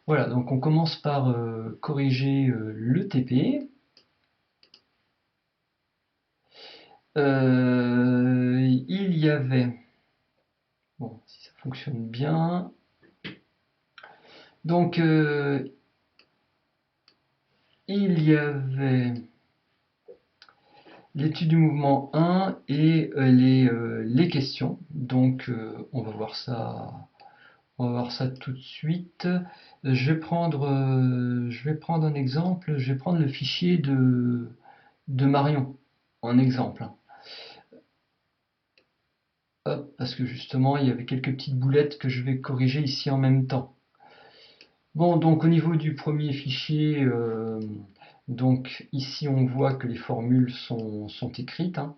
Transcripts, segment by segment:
Voilà, donc on commence par corriger le TP. Il y avait, bon, si ça fonctionne bien, donc il y avait l'étude du mouvement 1 et les questions. Donc on va voir ça tout de suite. Je vais prendre un exemple. Je vais prendre le fichier de Marion en exemple. Hop, parce que justement, il y avait quelques petites boulettes que je vais corriger ici en même temps. Bon, donc au niveau du premier fichier, donc ici on voit que les formules sont écrites, hein.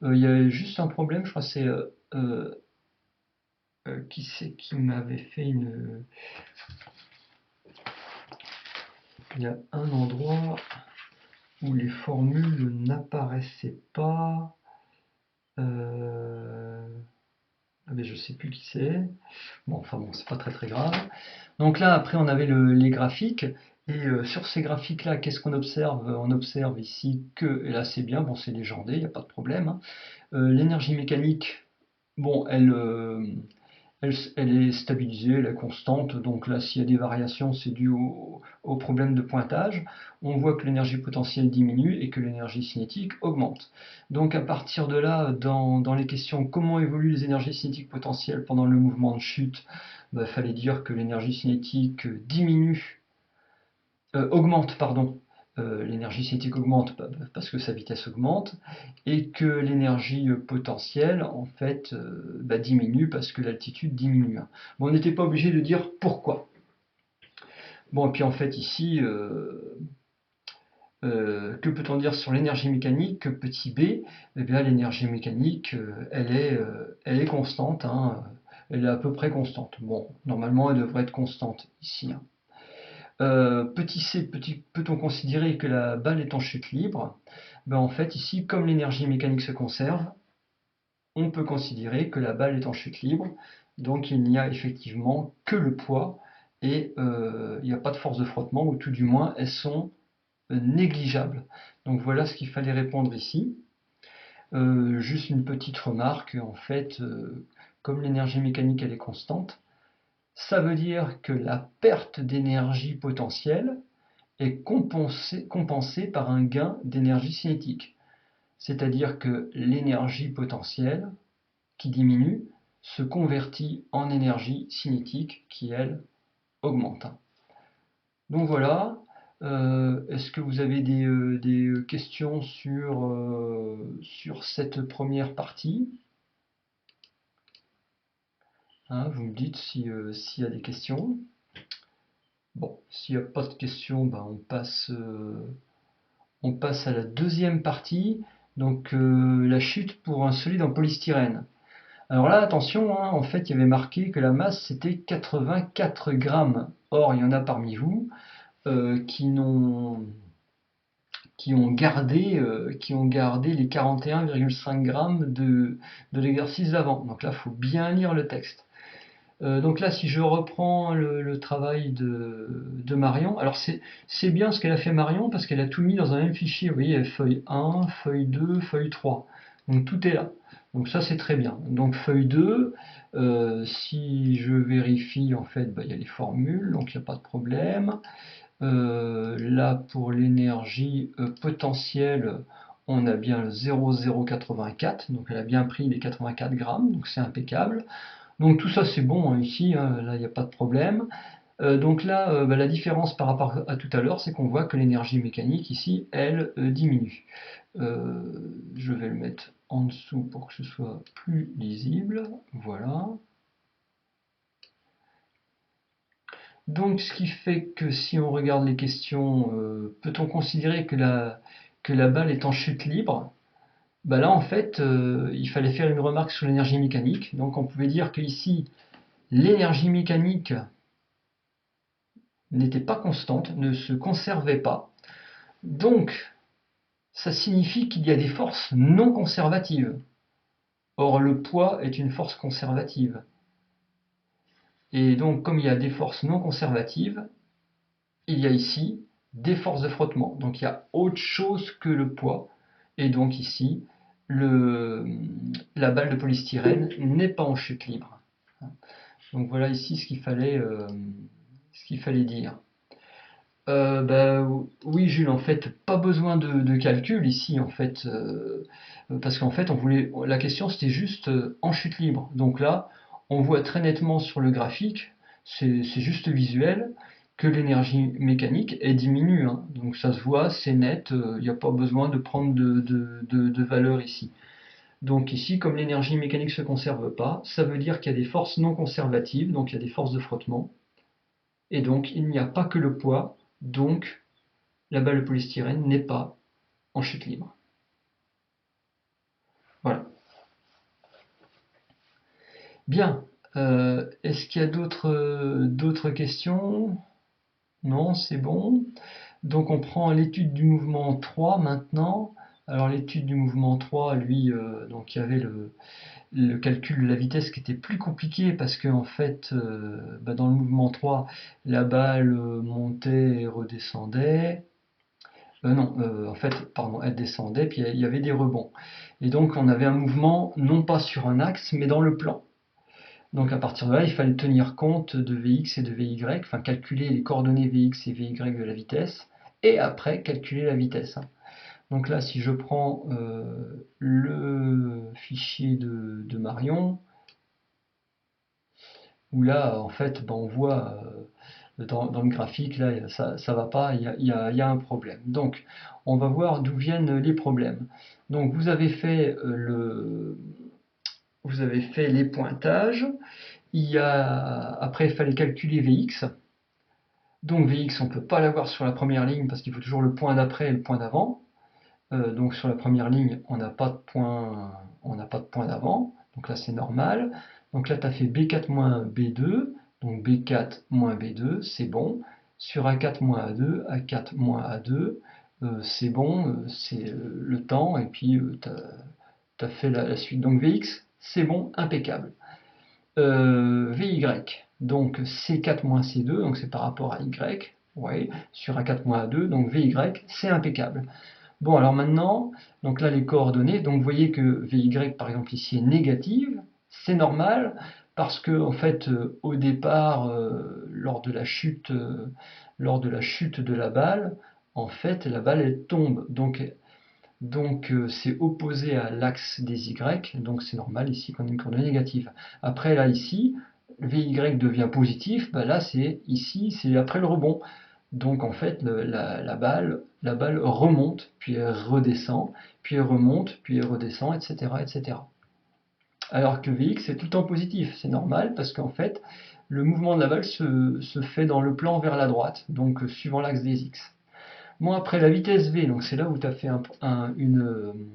Il y a juste un problème, je crois, c'est euh, qui c'est qui m'avait fait une. Il y a un endroit où les formules n'apparaissaient pas. Ah, mais je sais plus qui c'est. Bon, enfin bon, c'est pas très très grave. Donc là, après, on avait les graphiques. Et sur ces graphiques-là, qu'est-ce qu'on observe? On observe ici que, et là c'est bien, bon c'est légendé, il n'y a pas de problème, hein. L'énergie mécanique, bon, elle est stabilisée, elle est constante, donc là s'il y a des variations, c'est dû au problème de pointage. On voit que l'énergie potentielle diminue et que l'énergie cinétique augmente. Donc à partir de là, dans les questions comment évoluent les énergies cinétiques potentielles pendant le mouvement de chute, il fallait dire que l'énergie cinétique augmente, pardon. L'énergie cinétique augmente parce que sa vitesse augmente, et que l'énergie potentielle, en fait, diminue parce que l'altitude diminue. Bon, on n'était pas obligé de dire pourquoi. Bon, et puis en fait, ici, que peut-on dire sur l'énergie mécanique? Petit b, eh bien, l'énergie mécanique, elle est constante, hein, elle est à peu près constante. Bon, normalement, elle devrait être constante ici, hein. Petit c, peut-on considérer que la balle est en chute libre? Ben, en fait, ici, comme l'énergie mécanique se conserve, on peut considérer que la balle est en chute libre. Donc il n'y a effectivement que le poids et il n'y a pas de force de frottement, ou tout du moins elles sont négligeables. Donc voilà ce qu'il fallait répondre ici. Juste une petite remarque, en fait, comme l'énergie mécanique elle est constante, ça veut dire que la perte d'énergie potentielle est compensée par un gain d'énergie cinétique. C'est-à-dire que l'énergie potentielle qui diminue se convertit en énergie cinétique qui, elle, augmente. Donc voilà. Est-ce que vous avez des questions sur cette première partie, hein? Vous me dites s'il y a des questions. Bon, s'il n'y a pas de questions, ben on passe à la deuxième partie, donc la chute pour un solide en polystyrène. Alors là, attention, hein, en fait, il y avait marqué que la masse c'était 84 grammes. Or, il y en a parmi vous qui ont gardé les 41,5 grammes de l'exercice d'avant. Donc là, il faut bien lire le texte. Donc là, si je reprends le travail de Marion, alors c'est bien ce qu'elle a fait Marion, parce qu'elle a tout mis dans un même fichier. Vous voyez, feuille 1, feuille 2, feuille 3. Donc tout est là. Donc ça, c'est très bien. Donc feuille 2, si je vérifie, en fait, il y a les formules, donc il n'y a pas de problème. Là, pour l'énergie potentielle, on a bien le 0,084, donc elle a bien pris les 84 grammes, donc c'est impeccable. Donc tout ça c'est bon, hein, ici, hein, là il n'y a pas de problème. Donc là, la différence par rapport à tout à l'heure, c'est qu'on voit que l'énergie mécanique ici, elle, diminue. Je vais le mettre en dessous pour que ce soit plus lisible. Voilà. Donc ce qui fait que si on regarde les questions, peut-on considérer que la balle est en chute libre? Là en fait, il fallait faire une remarque sur l'énergie mécanique. Donc on pouvait dire que ici, l'énergie mécanique n'était pas constante, ne se conservait pas. Donc, ça signifie qu'il y a des forces non conservatives. Or, le poids est une force conservative. Et donc, comme il y a des forces non conservatives, il y a ici des forces de frottement. Donc il y a autre chose que le poids. Et donc ici, la balle de polystyrène n'est pas en chute libre. Donc voilà ici ce qu'il fallait dire. Oui Jules, en fait, pas besoin de calcul ici, en fait, parce qu'en fait, la question c'était juste en chute libre. Donc là, on voit très nettement sur le graphique, c'est juste visuel, que l'énergie mécanique est diminue, hein. Donc ça se voit, c'est net, il n'y a pas besoin de prendre de valeur ici. Donc ici, comme l'énergie mécanique ne se conserve pas, ça veut dire qu'il y a des forces non conservatives, donc il y a des forces de frottement, et donc il n'y a pas que le poids, donc la balle de polystyrène n'est pas en chute libre. Voilà. Bien. Est-ce qu'il y a d'autres questions? Non, c'est bon. Donc on prend l'étude du mouvement 3 maintenant. Alors l'étude du mouvement 3, lui, donc il y avait le calcul de la vitesse qui était plus compliqué parce que en fait, dans le mouvement 3, la balle montait et redescendait. Non, en fait, pardon, elle descendait, puis il y avait des rebonds. Et donc on avait un mouvement non pas sur un axe, mais dans le plan. Donc à partir de là, il fallait tenir compte de Vx et de Vy, enfin calculer les coordonnées Vx et Vy de la vitesse, et après calculer la vitesse, hein. Donc là, si je prends le fichier de Marion, où là, en fait, on voit dans le graphique, là, ça ne va pas, il y a un problème. Donc, on va voir d'où viennent les problèmes. Donc, vous avez fait les pointages. Après, il fallait calculer Vx. Donc, Vx, on ne peut pas l'avoir sur la première ligne parce qu'il faut toujours le point d'après et le point d'avant. Donc, sur la première ligne, on n'a pas de point d'avant. Donc là, c'est normal. Donc là, tu as fait B4 moins B2. Donc B4 moins B2, c'est bon. Sur A4 moins A2, A4 moins A2, c'est bon, c'est le temps, et puis tu as fait la suite. Donc Vx, c'est bon, impeccable. Vy, donc C4 moins C2, donc c'est par rapport à Y, ouais, sur A4 moins A2, donc Vy, c'est impeccable. Bon, alors maintenant, donc là les coordonnées, donc vous voyez que Vy par exemple ici est négative, c'est normal, parce que en fait au départ, lors de la chute de la balle, en fait la balle elle tombe, donc c'est opposé à l'axe des Y, donc c'est normal ici qu'on ait une coordonnée négative. Après là ici, Vy devient positif, là c'est ici, c'est après le rebond. Donc en fait, la balle remonte, puis elle redescend, puis elle remonte, puis elle redescend, etc., etc. Alors que Vx c'est tout le temps positif, c'est normal parce qu'en fait, le mouvement de la balle se fait dans le plan vers la droite, donc suivant l'axe des X. Bon, après la vitesse V, donc c'est là où tu as fait une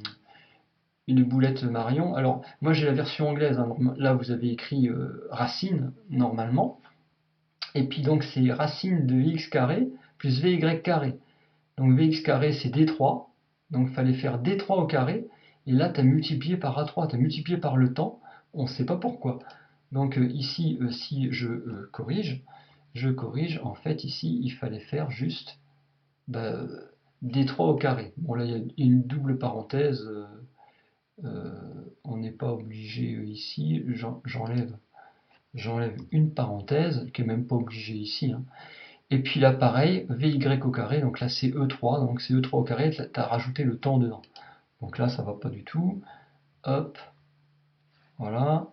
boulette Marion. Alors moi j'ai la version anglaise, hein, là vous avez écrit racine normalement. Et puis donc c'est racine de Vx carré plus Vy carré. Donc Vx carré c'est D3. Donc il fallait faire D3 au carré. Et là tu as multiplié par A3, tu as multiplié par le temps. On ne sait pas pourquoi. Donc ici, si je corrige, en fait ici il fallait faire juste bah, D3 au carré. Bon là il y a une double parenthèse. On n'est pas obligé ici. J'enlève une parenthèse, qui est même pas obligée ici, hein. Et puis là, pareil, Vy au carré, donc là c'est E3, donc c'est E3 au carré, tu as rajouté le temps dedans. Donc là, ça va pas du tout. Hop, voilà.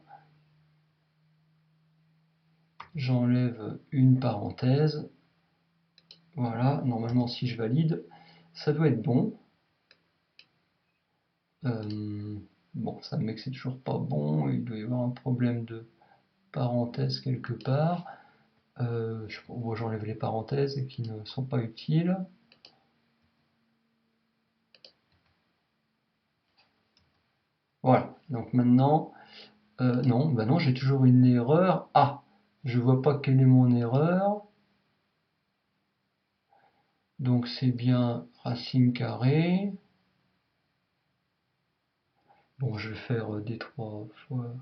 J'enlève une parenthèse. Voilà, normalement, si je valide, ça doit être bon. Bon, ça me met que c'est toujours pas bon, il doit y avoir un problème de parenthèse quelque part. J'enlève les parenthèses qui ne sont pas utiles. Voilà, donc maintenant, non, j'ai toujours une erreur. Ah, je vois pas quelle est mon erreur. Donc c'est bien racine carrée. Bon, je vais faire D3 fois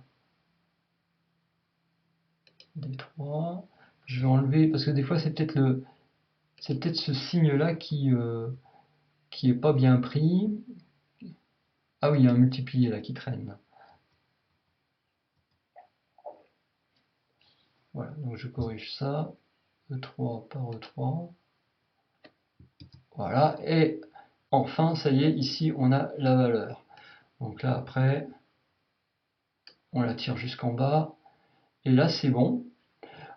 D3. Je vais enlever, parce que des fois c'est peut-être C'est peut-être ce signe-là qui est pas bien pris. Ah oui, il y a un multiplié là qui traîne. Voilà, donc je corrige ça. E3 par E3. Voilà, et enfin, ça y est, ici on a la valeur. Donc là, après, on la tire jusqu'en bas. Et là, c'est bon.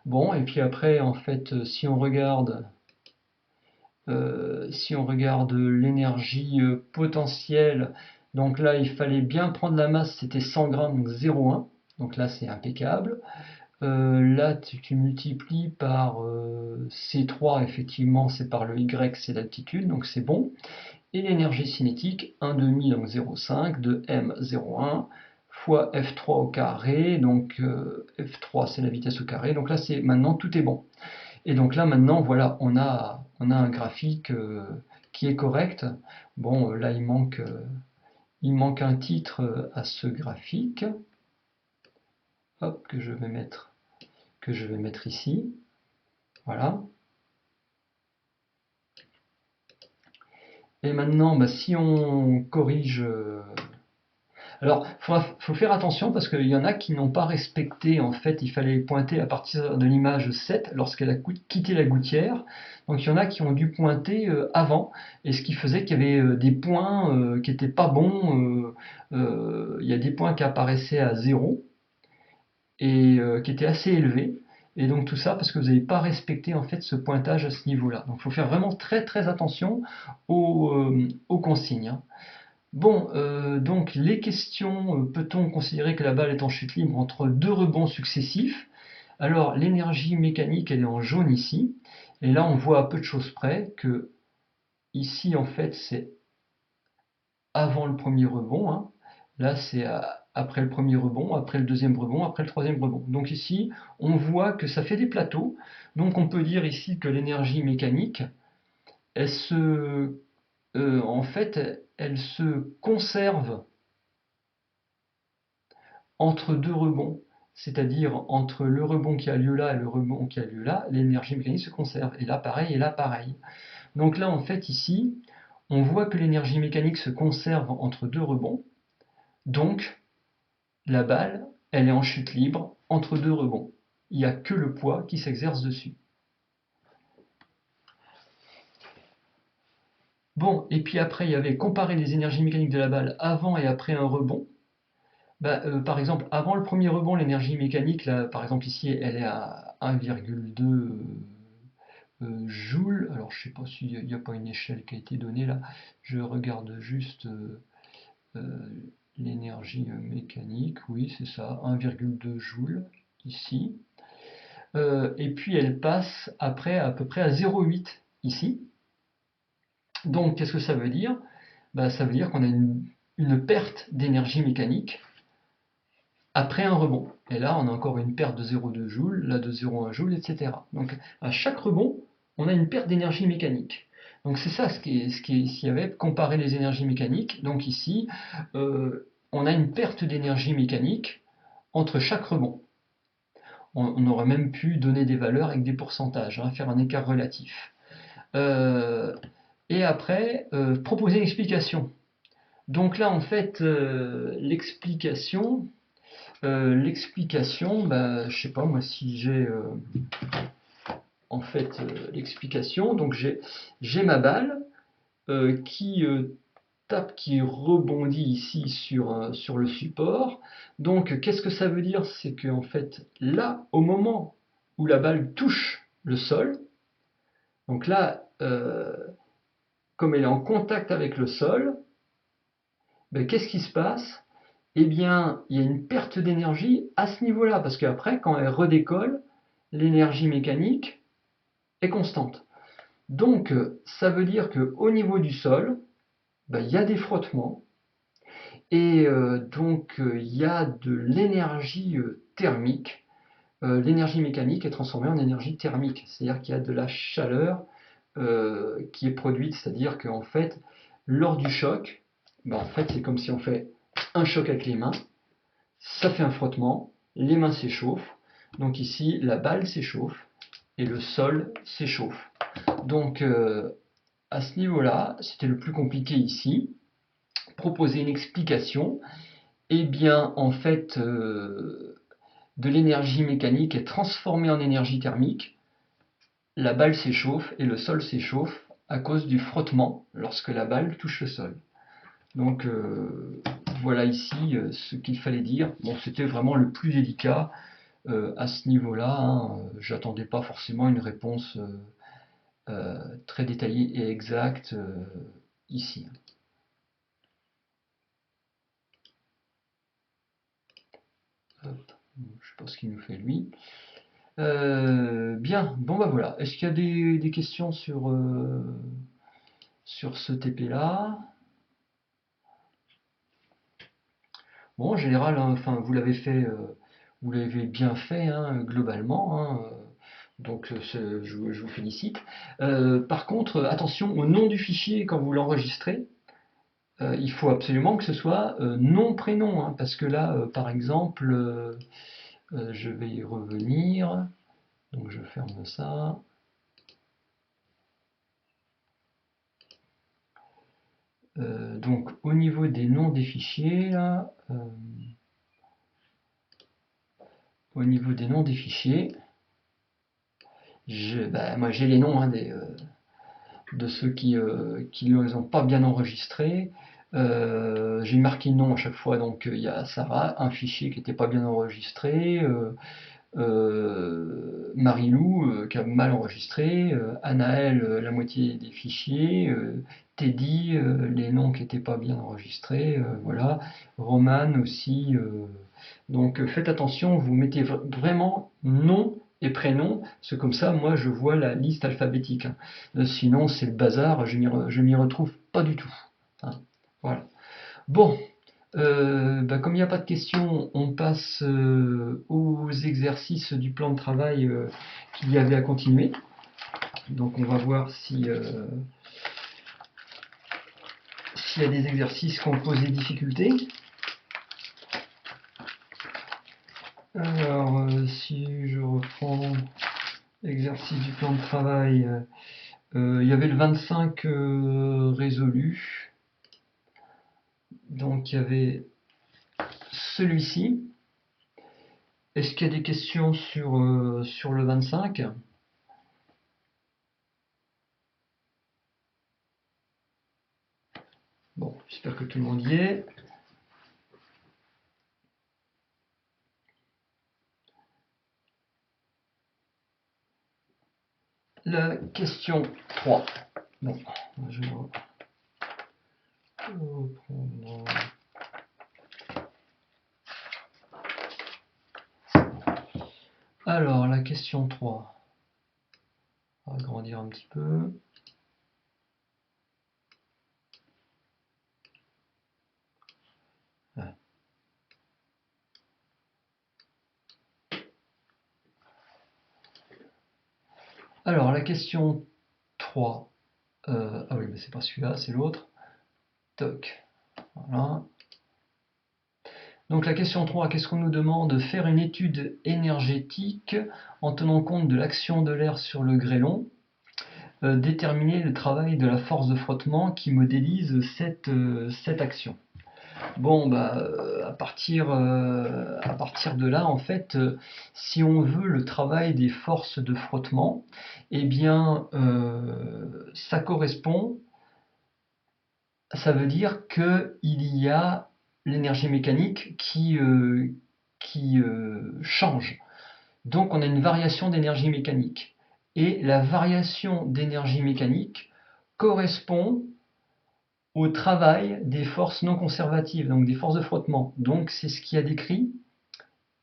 Bon, et puis après, en fait, si on regarde l'énergie potentielle, donc là, il fallait bien prendre la masse, c'était 100 grammes, donc 0,1. Donc là, c'est impeccable. Là, tu multiplies par C3, effectivement, c'est par le Y, c'est l'altitude, donc c'est bon. Et l'énergie cinétique, 1,5, donc 0,5, de M, 0,1, fois F3 au carré, donc F3, c'est la vitesse au carré. Donc là, maintenant, tout est bon. Et donc là, maintenant, voilà, on a un graphique qui est correct. Bon, là, il manque un titre à ce graphique. Hop, que je vais mettre ici. Voilà. Et maintenant, bah, si on corrige... Alors, il faut faire attention parce qu'il y en a qui n'ont pas respecté, en fait, il fallait pointer à partir de l'image 7 lorsqu'elle a quitté la gouttière. Donc il y en a qui ont dû pointer avant, et ce qui faisait qu'il y avait des points qui n'étaient pas bons. Il y a des points qui apparaissaient à 0 et qui étaient assez élevés. Et donc tout ça parce que vous n'avez pas respecté en fait ce pointage à ce niveau-là. Donc il faut faire vraiment très très attention aux consignes, hein. Bon, donc les questions, peut-on considérer que la balle est en chute libre entre deux rebonds successifs? Alors l'énergie mécanique, elle est en jaune ici, et là on voit à peu de choses près que ici en fait c'est avant le premier rebond, hein. Là c'est après le premier rebond, après le deuxième rebond, après le troisième rebond. Donc ici on voit que ça fait des plateaux, donc on peut dire ici que l'énergie mécanique, en fait, elle se conserve entre deux rebonds, c'est-à-dire entre le rebond qui a lieu là et le rebond qui a lieu là, l'énergie mécanique se conserve. Et là, pareil, et là, pareil. Donc là, en fait, ici, on voit que l'énergie mécanique se conserve entre deux rebonds. Donc, la balle, elle est en chute libre entre deux rebonds. Il n'y a que le poids qui s'exerce dessus. Bon, et puis après, il y avait comparer les énergies mécaniques de la balle avant et après un rebond. Bah, par exemple, avant le premier rebond, l'énergie mécanique, là, par exemple ici, elle est à 1,2 joules. Alors, je ne sais pas s'il n'y a pas une échelle qui a été donnée là. Je regarde juste l'énergie mécanique. Oui, c'est ça, 1,2 joules ici. Et puis, elle passe après à peu près à 0,8 ici. Donc, qu'est-ce que ça veut dire? Bah, ça veut dire qu'on a une perte d'énergie mécanique après un rebond. Et là, on a encore une perte de 0,2 joules, là de 0,1 joule, etc. Donc à chaque rebond, on a une perte d'énergie mécanique. Donc c'est ça s'il y avait comparé les énergies mécaniques. Donc ici, on a une perte d'énergie mécanique entre chaque rebond. On aurait même pu donner des valeurs avec des pourcentages, hein, faire un écart relatif. Et après, proposer une explication. Donc là, en fait, l'explication, bah, je sais pas moi si j'ai en fait l'explication. Donc j'ai ma balle qui tape, qui rebondit ici sur le support. Donc qu'est-ce que ça veut dire? C'est que en fait là, au moment où la balle touche le sol, donc là, comme elle est en contact avec le sol, ben, qu'est-ce qui se passe? Eh bien, il y a une perte d'énergie à ce niveau-là, parce qu'après, quand elle redécolle, l'énergie mécanique est constante. Donc, ça veut dire qu'au niveau du sol, ben, il y a des frottements, et donc il y a de l'énergie thermique. L'énergie mécanique est transformée en énergie thermique, c'est-à-dire qu'il y a de la chaleur qui est produite, c'est-à-dire qu'en fait, lors du choc, ben, en fait, c'est comme si on fait un choc avec les mains, ça fait un frottement, les mains s'échauffent, donc ici la balle s'échauffe et le sol s'échauffe. Donc à ce niveau-là, c'était le plus compliqué ici. Proposer une explication, eh bien en fait de l'énergie mécanique est transformée en énergie thermique. La balle s'échauffe et le sol s'échauffe à cause du frottement lorsque la balle touche le sol. Donc voilà ici ce qu'il fallait dire. Bon, c'était vraiment le plus délicat à ce niveau-là. Hein. J'attendais pas forcément une réponse très détaillée et exacte ici. Hop. Je sais pas ce qu'il nous fait lui. Bien, bon bah voilà. Est-ce qu'il y a des questions sur ce TP là? Bon, en général, hein, enfin, vous l'avez fait, vous l'avez bien fait hein, globalement, hein, donc je vous félicite. Par contre, attention au nom du fichier quand vous l'enregistrez. Il faut absolument que ce soit nom-prénom, hein, parce que là, par exemple, je vais y revenir. Donc je ferme ça. Donc au niveau des noms des fichiers, là, au niveau des noms des fichiers, moi j'ai les noms hein, de ceux qui ne les ont pas bien enregistrés. J'ai marqué le nom à chaque fois, donc il y a Sarah, un fichier qui n'était pas bien enregistré, Marilou qui a mal enregistré, Anaël la moitié des fichiers, Teddy les noms qui n'étaient pas bien enregistrés, voilà, Roman aussi. Donc faites attention, vous mettez vraiment nom et prénom, c'est comme ça, moi je vois la liste alphabétique. Hein. Sinon c'est le bazar, je m'y retrouve pas du tout. Hein. Voilà. Bon, comme il n'y a pas de questions, on passe aux exercices du plan de travail qu'il y avait à continuer. Donc on va voir si, s'il y a des exercices qui ont posé difficulté. Alors, si je reprends l'exercice du plan de travail, il y avait le 25 résolu. Donc il y avait celui-ci. Est-ce qu'il y a des questions sur le 25? Bon, j'espère que tout le monde y est. La question 3. Bon, je vais reprendre. Alors, la question 3. On va agrandir un petit peu. Alors, la question 3. Ah oui, mais c'est pas celui-là, c'est l'autre. Toc. Voilà. Donc la question 3, qu'est-ce qu'on nous demande? Faire une étude énergétique en tenant compte de l'action de l'air sur le grêlon. Déterminer le travail de la force de frottement qui modélise cette action. Bon, à partir de là, en fait, si on veut le travail des forces de frottement, eh bien, ça correspond, ça veut dire qu'il y a l'énergie mécanique qui change. Donc, on a une variation d'énergie mécanique. Et la variation d'énergie mécanique correspond au travail des forces non conservatives, donc des forces de frottement. Donc c'est ce qui a décrit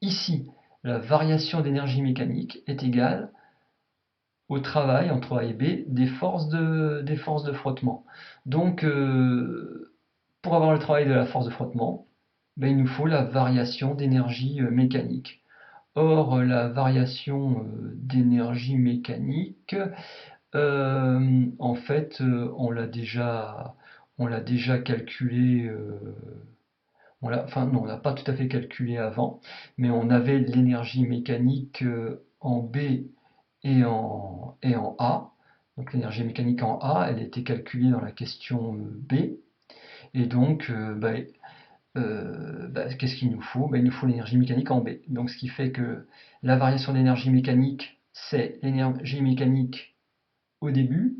ici. La variation d'énergie mécanique est égale au travail, entre A et B, des forces de frottement. Donc pour avoir le travail de la force de frottement, il nous faut la variation d'énergie mécanique. Or, la variation d'énergie mécanique, en fait, on l'a déjà calculé. Enfin, non, on l'a pas tout à fait calculé avant, mais on avait l'énergie mécanique en B et en A. Donc l'énergie mécanique en A, elle était calculée dans la question B. Et donc, qu'est-ce qu'il nous faut? Il nous faut l'énergie mécanique en B. Donc ce qui fait que la variation d'énergie mécanique, c'est l'énergie mécanique au début,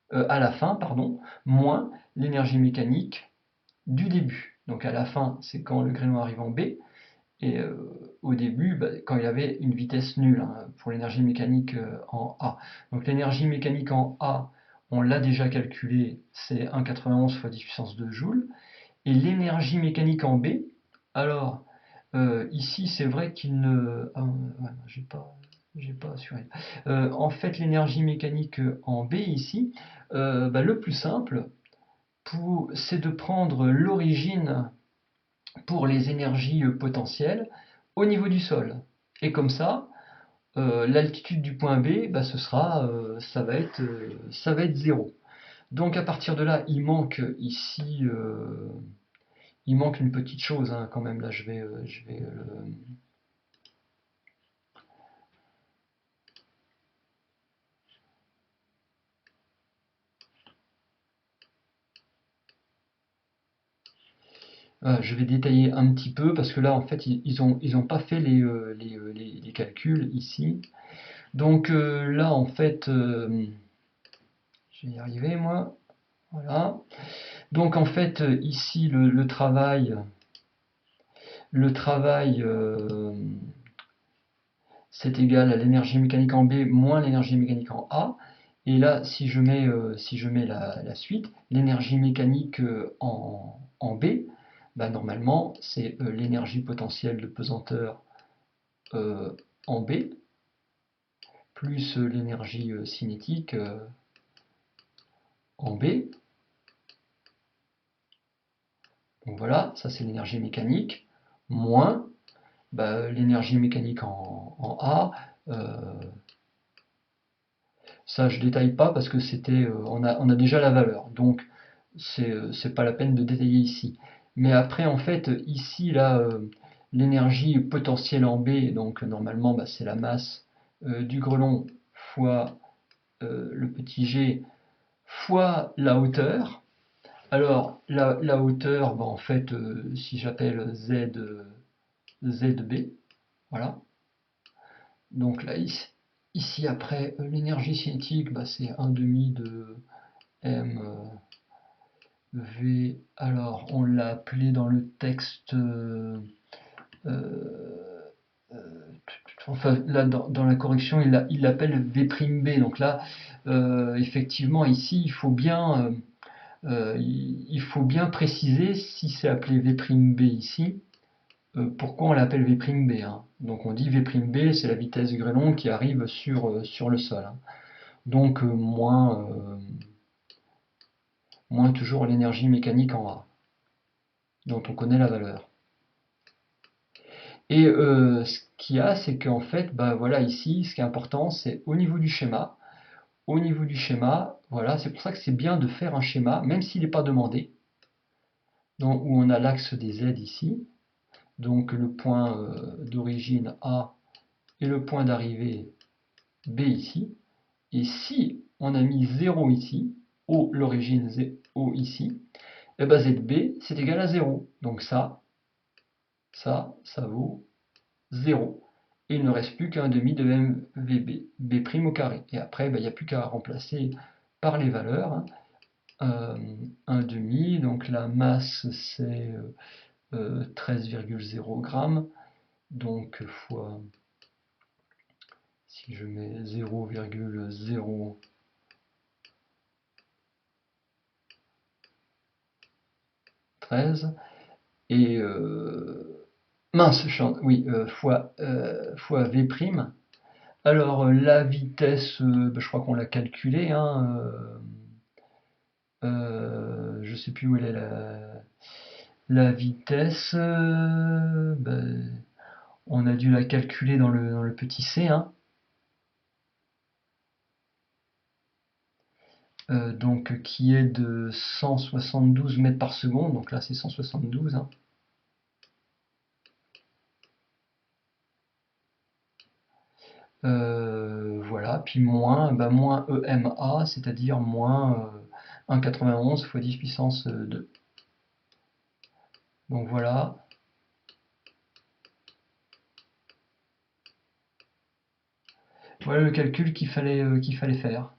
à la fin, pardon, moins l'énergie mécanique du début. Donc à la fin, c'est quand le grêlon arrive en B, et au début, quand il y avait une vitesse nulle, hein, pour l'énergie mécanique en A. Donc l'énergie mécanique en A, on l'a déjà calculé, c'est 1,91 fois 10 puissance 2 joules. Et l'énergie mécanique en B, alors ici c'est vrai qu'il ne... Ah, ouais, j'ai pas assuré. En fait, l'énergie mécanique en B ici, le plus simple, c'est de prendre l'origine pour les énergies potentielles au niveau du sol. Et comme ça, l'altitude du point B, ça va être 0. Donc à partir de là, il manque ici, il manque une petite chose hein, quand même. Là, je vais détailler un petit peu parce que là, en fait, ils ont pas fait les calculs ici. Donc là, en fait, je vais y arriver moi. Voilà. Donc en fait, ici, le travail, c'est égal à l'énergie mécanique en B moins l'énergie mécanique en A. Et là, si je mets la suite, l'énergie mécanique en B, normalement, c'est l'énergie potentielle de pesanteur en B, plus l'énergie cinétique en B. Donc voilà, ça c'est l'énergie mécanique, moins l'énergie mécanique en A. Ça, je détaille pas parce que on a déjà la valeur, donc c'est pas la peine de détailler ici. Mais après, en fait, ici, là, l'énergie potentielle en B, donc normalement, c'est la masse du grelon fois le petit g fois la hauteur. Alors, la hauteur, en fait, si j'appelle ZB, voilà. Donc là, ici après, l'énergie cinétique, c'est 1 demi de m v. Alors, on l'a appelé dans le texte, enfin là dans la correction, il l'appelle v'(b). Donc là, effectivement, ici, il faut bien préciser si c'est appelé v'(b) ici. Pourquoi on l'appelle v'(b), hein. Donc on dit v'(b), c'est la vitesse du grêlon qui arrive sur le sol, hein. Donc moins toujours l'énergie mécanique en A, dont on connaît la valeur. Et ce qu'il y a, c'est qu'en fait, voilà, ici, ce qui est important, c'est au niveau du schéma. Au niveau du schéma, voilà, c'est pour ça que c'est bien de faire un schéma, même s'il n'est pas demandé, donc, où on a l'axe des Z ici, donc le point d'origine A et le point d'arrivée B ici. Et si on a mis 0 ici, l'origine O ici, et ZB c'est égal à 0. Donc ça vaut 0. Et il ne reste plus qu'un demi de MVB, B' au carré. Et après, il n'y a plus qu'à remplacer par les valeurs, hein. 1 demi, donc la masse c'est 13,0 grammes. Donc fois, si je mets 0,0 13 et mince, oui, fois V'. Alors la vitesse, je crois qu'on l'a calculé, hein, je sais plus où elle est la vitesse, on a dû la calculer dans le petit c, hein. Donc qui est de 172 mètres par seconde, donc là c'est 172, hein. Voilà, voilà, puis moins, moins EMA, c'est-à-dire moins 1,91 fois 10 puissance 2. Donc voilà. Voilà le calcul qu'il fallait faire.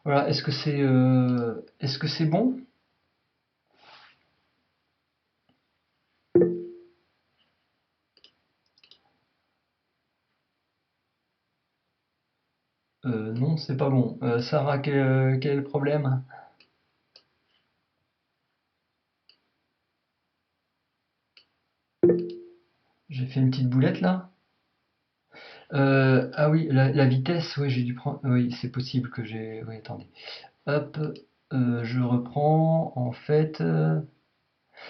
Voilà, est-ce que c'est bon? Non, c'est pas bon. Sarah, quel est le problème? J'ai fait une petite boulette là. Ah oui, la vitesse, oui, j'ai dû prendre. Oui, c'est possible que j'ai. Oui, attendez. Hop, je reprends. En fait.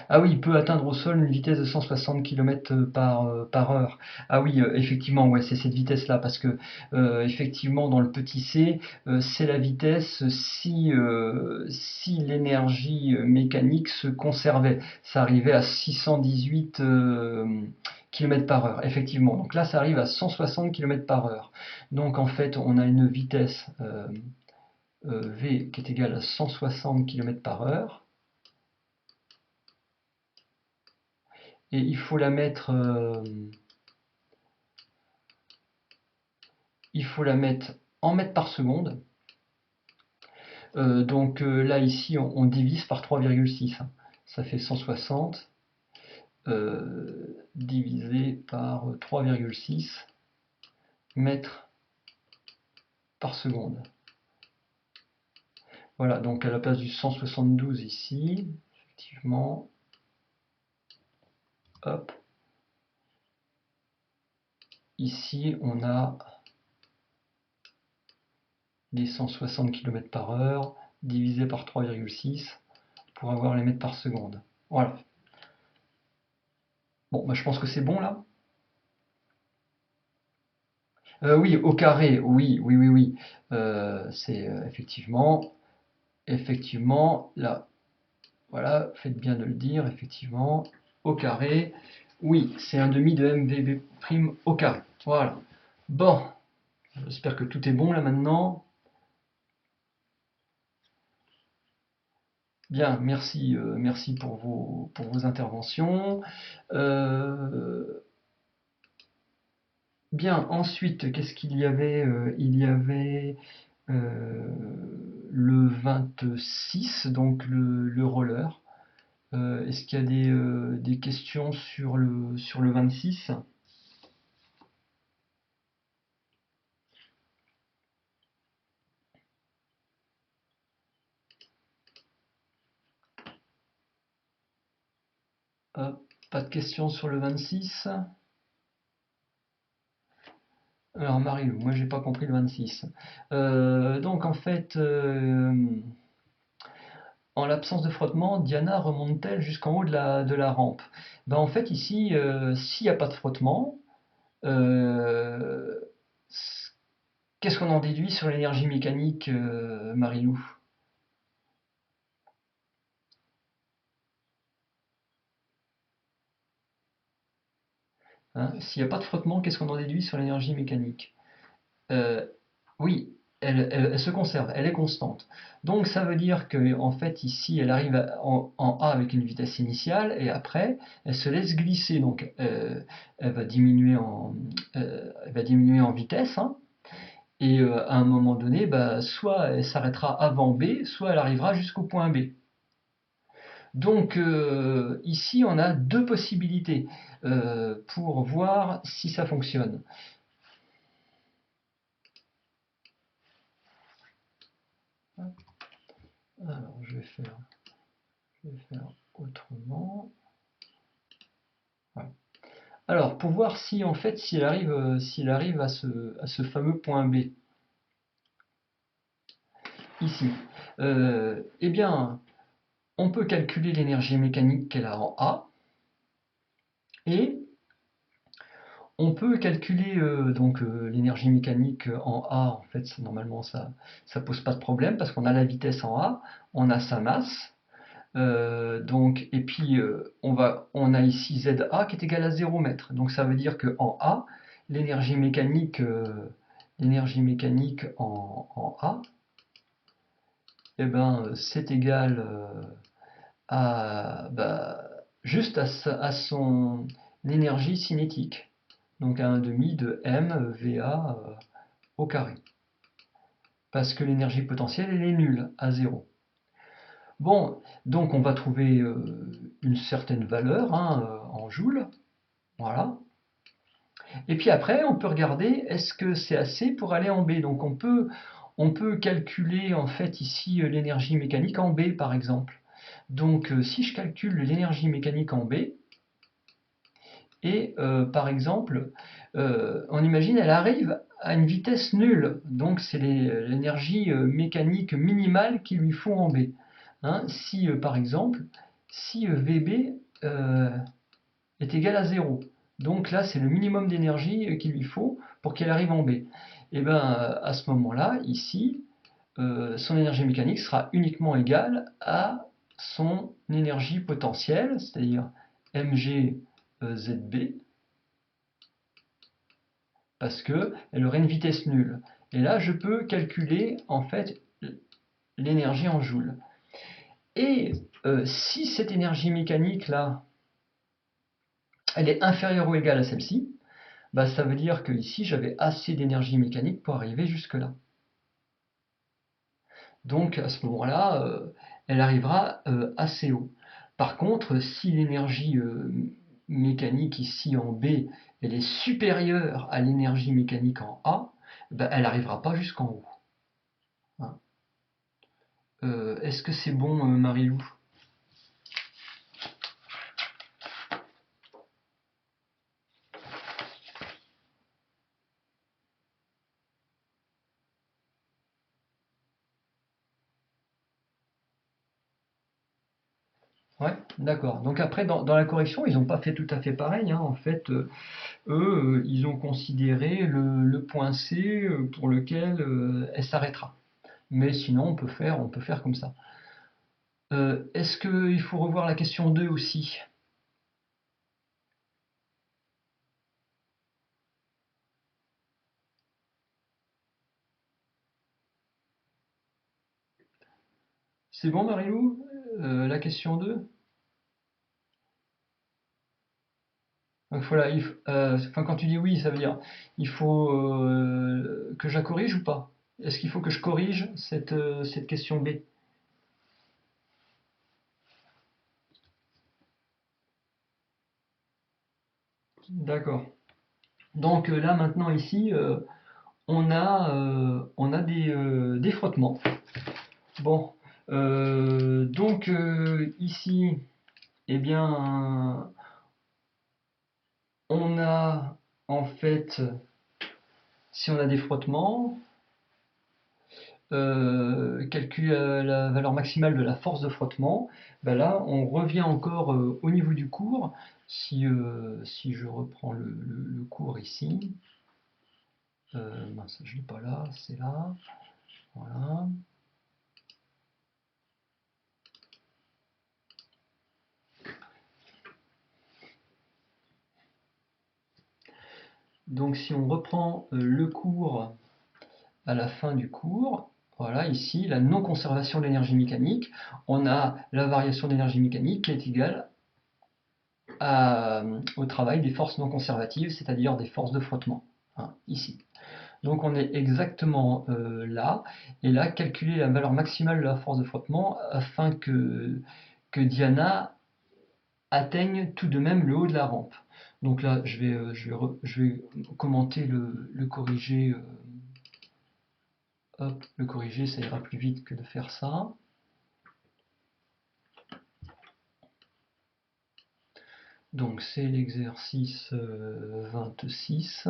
Ah oui, il peut atteindre au sol une vitesse de 160 km par heure. Ah oui, effectivement, ouais, c'est cette vitesse-là, parce que effectivement, dans le petit c, c'est la vitesse si l'énergie mécanique se conservait. Ça arrivait à 618 km par heure, effectivement. Donc là, ça arrive à 160 km par heure. Donc en fait, on a une vitesse v qui est égale à 160 km par heure. Et il faut la mettre en mètres par seconde. Donc là, ici, on divise par 3,6. Ça fait 160 divisé par 3,6 mètres par seconde. Voilà, donc à la place du 172 ici, effectivement, hop, ici on a les 160 km par heure divisé par 3,6 pour avoir les mètres par seconde. Voilà. Bon, bah, je pense que c'est bon là. Oui, au carré, oui, oui, oui, oui. C'est effectivement, là, voilà, faites bien de le dire, effectivement, au carré. Oui, c'est un demi de mvb' au carré. Voilà. Bon, j'espère que tout est bon là maintenant. Bien, merci, merci pour vos interventions. Bien, ensuite, qu'est-ce qu'il y avait? Il y avait le 26, donc le roller. Est-ce qu'il y a des questions sur le 26? Pas de questions sur le 26? Alors Marie-Lou, moi j'ai pas compris le 26. Donc en fait, en l'absence de frottement, Diana remonte-t-elle jusqu'en haut de la rampe? Ben, en fait ici, s'il n'y a pas de frottement, euh, qu'est-ce qu'on en déduit sur l'énergie mécanique, Marie-Lou? Hein, s'il n'y a pas de frottement, qu'est-ce qu'on en déduit sur l'énergie mécanique? Euh, oui, elle se conserve, elle est constante. Donc ça veut dire que en fait ici elle arrive en A avec une vitesse initiale et après elle se laisse glisser. Donc elle va diminuer en vitesse, hein, et à un moment donné, bah, soit elle s'arrêtera avant B, soit elle arrivera jusqu'au point B. Donc ici on a deux possibilités pour voir si ça fonctionne. Alors je vais faire autrement. Voilà. Alors, pour voir si en fait s'il arrive à ce fameux point B ici, eh bien, on peut calculer l'énergie mécanique qu'elle a en A et On peut calculer donc l'énergie mécanique en A, en fait, normalement ça pose pas de problème parce qu'on a la vitesse en A, on a sa masse, donc, et puis on a ici ZA qui est égal à 0 mètre. Donc ça veut dire qu'en A, l'énergie mécanique en A, eh ben, c'est égal juste à son énergie cinétique. Donc à 1/2 de m VA au carré. Parce que l'énergie potentielle, elle est nulle, à 0. Bon, donc on va trouver une certaine valeur en joules. Voilà. Et puis après, on peut regarder, est-ce que c'est assez pour aller en B? Donc on peut calculer en fait ici l'énergie mécanique en B, par exemple. Donc si je calcule l'énergie mécanique en B, et par exemple, on imagine elle arrive à une vitesse nulle, donc c'est l'énergie mécanique minimale qu'il lui faut en B. Hein, si par exemple, si VB est égal à 0, donc là c'est le minimum d'énergie qu'il lui faut pour qu'elle arrive en B. Et bien à ce moment-là, ici, son énergie mécanique sera uniquement égale à son énergie potentielle, c'est-à-dire mg ZB, parce qu'elle aurait une vitesse nulle. Et là, je peux calculer en fait l'énergie en joules. Et si cette énergie mécanique là, elle est inférieure ou égale à celle-ci, bah, ça veut dire que ici j'avais assez d'énergie mécanique pour arriver jusque là. Donc à ce moment-là, elle arrivera assez haut. Par contre, si l'énergie mécanique ici en B, elle est supérieure à l'énergie mécanique en A, bah, elle n'arrivera pas jusqu'en haut. Hein. Est-ce que c'est bon, Marie-Lou? Ouais, d'accord. Donc après, dans la correction, ils n'ont pas fait tout à fait pareil. Hein. En fait, eux, ils ont considéré le point C pour lequel elle s'arrêtera. Mais sinon, on peut faire comme ça. Est-ce qu'il faut revoir la question 2 aussi? C'est bon, Marilou? La question 2? Donc voilà, enfin, quand tu dis oui, ça veut dire il faut que je la corrige ou pas? Est-ce qu'il faut que je corrige cette question B? D'accord. Donc là maintenant ici, on a des frottements. Bon, donc ici, eh bien, on a en fait, si on a des frottements, calcule la valeur maximale de la force de frottement, ben là on revient encore au niveau du cours. Si je reprends le cours ici, mince, je ne l'ai pas là, c'est là, voilà. Donc si on reprend le cours à la fin du cours, voilà ici la non-conservation de l'énergie mécanique, on a la variation d'énergie mécanique qui est égale au travail des forces non conservatives, c'est-à-dire des forces de frottement, hein, ici. Donc on est exactement là, et là calculer la valeur maximale de la force de frottement afin que Diana atteigne tout de même le haut de la rampe. Donc là je vais commenter le corriger. Hop, le corriger, ça ira plus vite que de faire ça. Donc c'est l'exercice 26.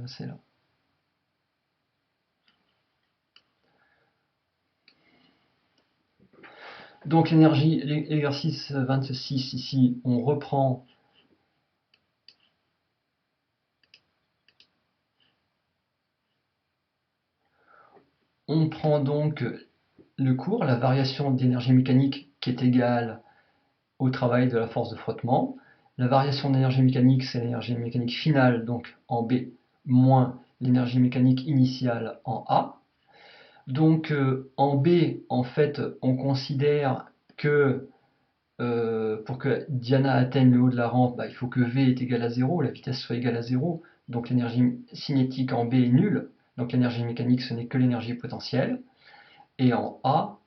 C'est là. Donc l'énergie, l'exercice 26 ici, on reprend on prend donc le cours, la variation d'énergie mécanique qui est égale au travail de la force de frottement. La variation d'énergie mécanique, c'est l'énergie mécanique finale, donc en B, moins l'énergie mécanique initiale en A. Donc en B, en fait, on considère que pour que Diana atteigne le haut de la rampe, bah, il faut que V est égal à 0, la vitesse soit égale à 0. Donc l'énergie cinétique en B est nulle. Donc l'énergie mécanique, ce n'est que l'énergie potentielle. Et en A,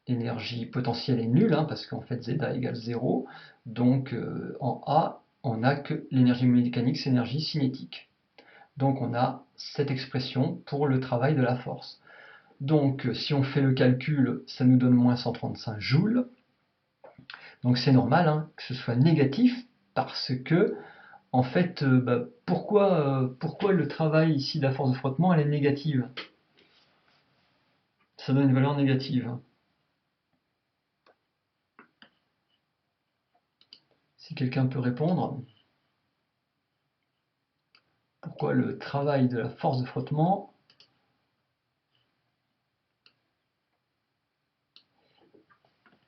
l'énergie potentielle est nulle, hein, parce qu'en fait zeta égale 0. Donc en A, on n'a que l'énergie mécanique, c'est l'énergie cinétique. Donc on a cette expression pour le travail de la force. Donc si on fait le calcul, ça nous donne moins 135 joules. Donc c'est normal hein, que ce soit négatif, parce que, en fait, pourquoi le travail ici de la force de frottement, elle est négative? Ça donne une valeur négative. Si quelqu'un peut répondre, pourquoi le travail de la force de frottement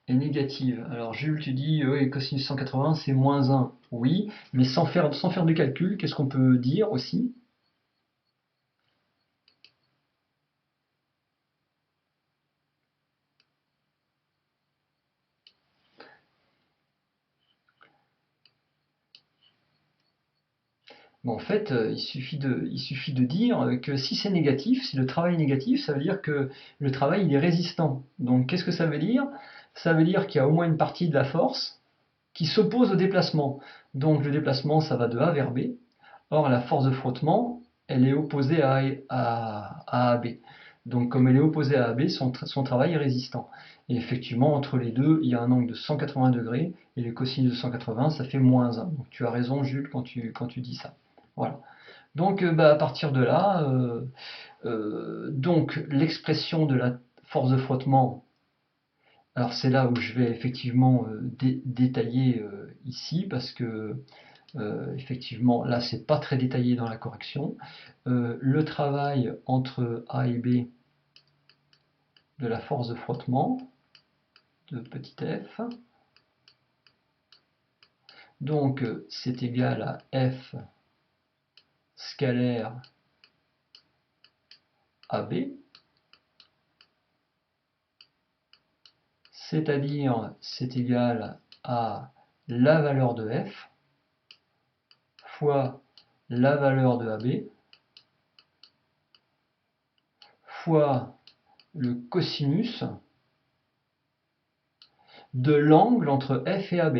est négative? Alors Jules, tu dis, oui, cosinus 180, c'est moins 1. Oui, mais sans faire de calcul, qu'est-ce qu'on peut dire aussi? Bon, en fait, il suffit de dire que si c'est négatif, si le travail est négatif, ça veut dire que le travail il est résistant. Donc qu'est-ce que ça veut dire? Ça veut dire qu'il y a au moins une partie de la force qui s'oppose au déplacement. Donc le déplacement, ça va de A vers B. Or, la force de frottement, elle est opposée à AB. Donc comme elle est opposée à AB, son travail est résistant. Et effectivement, entre les deux, il y a un angle de 180 degrés, et le cosinus de 180, ça fait moins 1. Donc tu as raison, Jules, quand tu dis ça. Voilà. Donc à partir de là, donc l'expression de la force de frottement, alors c'est là où je vais effectivement détailler ici, parce que effectivement là c'est pas très détaillé dans la correction. Le travail entre A et B de la force de frottement de petit f, donc c'est égal à F scalaire AB, c'est-à-dire c'est égal à la valeur de F fois la valeur de AB fois le cosinus de l'angle entre F et AB.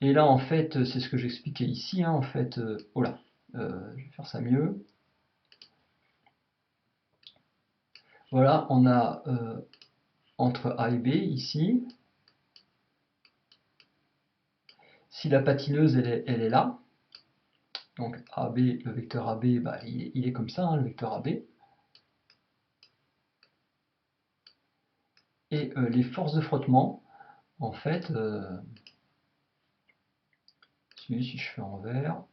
Et là, en fait, c'est ce que j'expliquais ici. Hein, en fait, oh là, je vais faire ça mieux. Voilà, on a entre A et B ici. Si la patineuse, elle est là, donc AB, le vecteur AB, bah, il est comme ça, hein, le vecteur AB. Et les forces de frottement, en fait, si je fais en vert,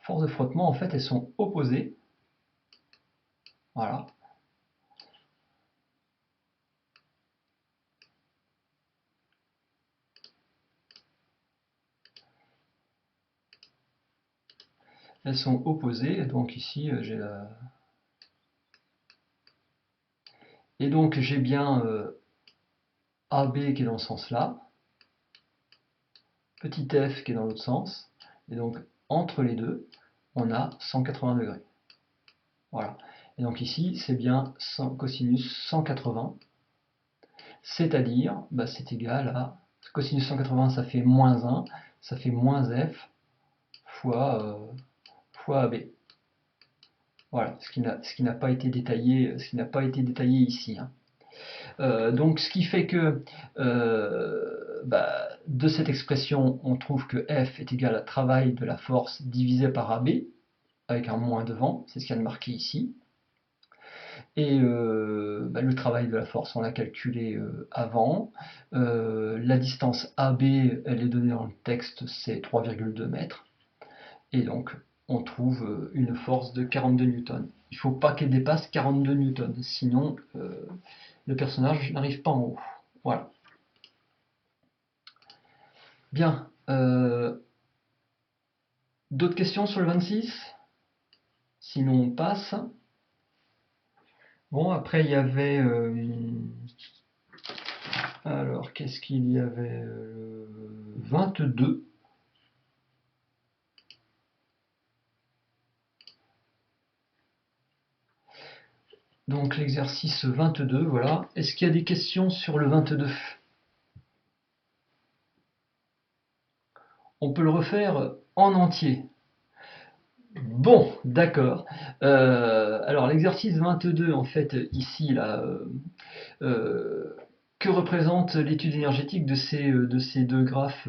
forces de frottement, en fait, elles sont opposées. Voilà. Elles sont opposées, donc ici, j'ai la... Et donc, j'ai bien AB qui est dans ce sens-là, petit f qui est dans l'autre sens, et donc entre les deux, on a 180 degrés. Voilà. Et donc ici, c'est bien cosinus 180, c'est-à-dire, bah, c'est égal à, cosinus 180, ça fait moins 1, ça fait moins f fois AB. Voilà, ce qui n'a pas été détaillé, ici. Hein. Donc ce qui fait que de cette expression, on trouve que F est égal à travail de la force divisé par AB, avec un moins devant, c'est ce qu'il y a de marqué ici. Et le travail de la force, on l'a calculé avant. La distance AB, elle est donnée dans le texte, c'est 3,2 mètres. Et donc, on trouve une force de 42 newtons. Il ne faut pas qu'elle dépasse 42 newtons, sinon le personnage n'arrive pas en haut. Voilà. Bien. D'autres questions sur le 26? Sinon, on passe. Bon, après, il y avait... alors, qu'est-ce qu'il y avait 22. Donc, l'exercice 22, voilà. Est-ce qu'il y a des questions sur le 22? On peut le refaire en entier. Bon, d'accord. Alors, l'exercice 22, en fait, ici, là... que représente l'étude énergétique de ces deux graphes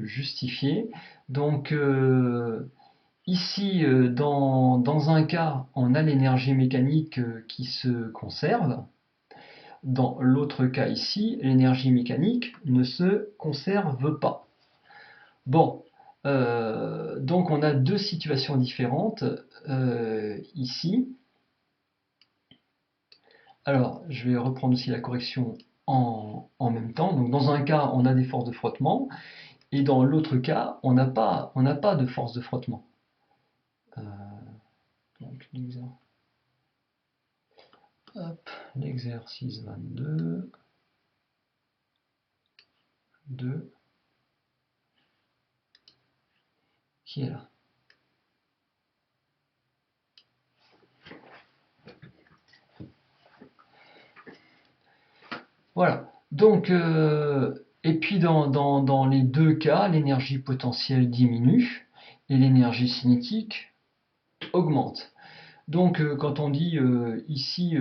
justifiés? Donc ici, dans un cas, on a l'énergie mécanique qui se conserve. Dans l'autre cas ici, l'énergie mécanique ne se conserve pas. Bon, donc on a deux situations différentes ici. Alors, je vais reprendre aussi la correction en même temps. Donc, dans un cas, on a des forces de frottement, et dans l'autre cas, on n'a pas de force de frottement. Euh, donc, l'exercice 22, 2, qui est là. Voilà. Donc, et puis dans les deux cas, l'énergie potentielle diminue et l'énergie cinétique augmente. Donc, quand on dit ici,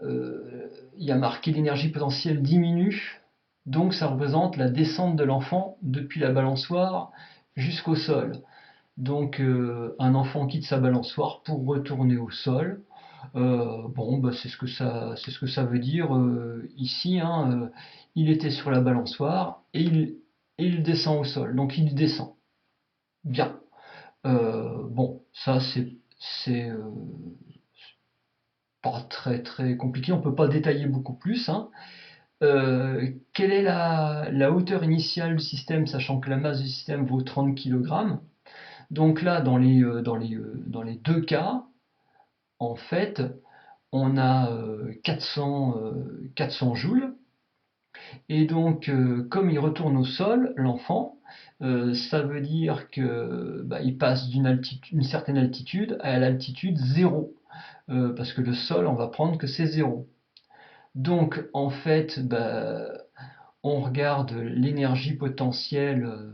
il y a marqué l'énergie potentielle diminue, donc ça représente la descente de l'enfant depuis la balançoire jusqu'au sol. Donc, un enfant quitte sa balançoire pour retourner au sol. Bon, bah, c'est ce que ça veut dire ici. Hein, il était sur la balançoire et il descend au sol. Donc il descend. Bien. Bon, ça c'est pas très très compliqué. On peut pas détailler beaucoup plus. Hein. Quelle est la hauteur initiale du système, sachant que la masse du système vaut 30 kg? Donc là, dans les deux cas, en fait, on a 400 joules. Et donc, comme il retourne au sol, l'enfant, ça veut dire que il passe d'une certaine altitude à l'altitude 0. Parce que le sol, on va prendre que c'est 0. Donc, en fait, on regarde l'énergie potentielle.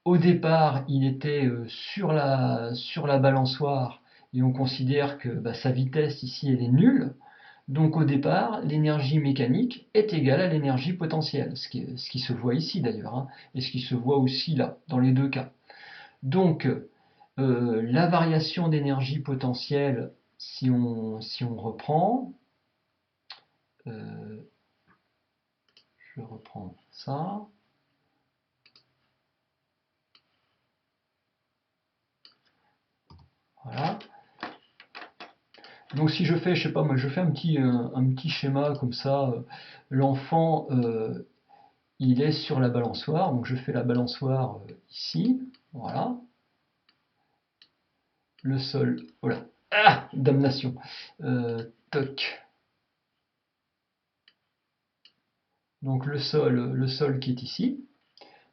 Au départ, il était sur la balançoire et on considère que sa vitesse ici, elle est nulle. Donc au départ, l'énergie mécanique est égale à l'énergie potentielle, ce qui se voit ici d'ailleurs, hein, et ce qui se voit aussi là, dans les deux cas. Donc la variation d'énergie potentielle, si on reprend, je reprends ça. Voilà. Donc si je fais, je sais pas moi, je fais un petit schéma comme ça, l'enfant il est sur la balançoire, donc je fais la balançoire ici, voilà. Le sol, voilà. Ah, damnation. Toc. Donc le sol qui est ici.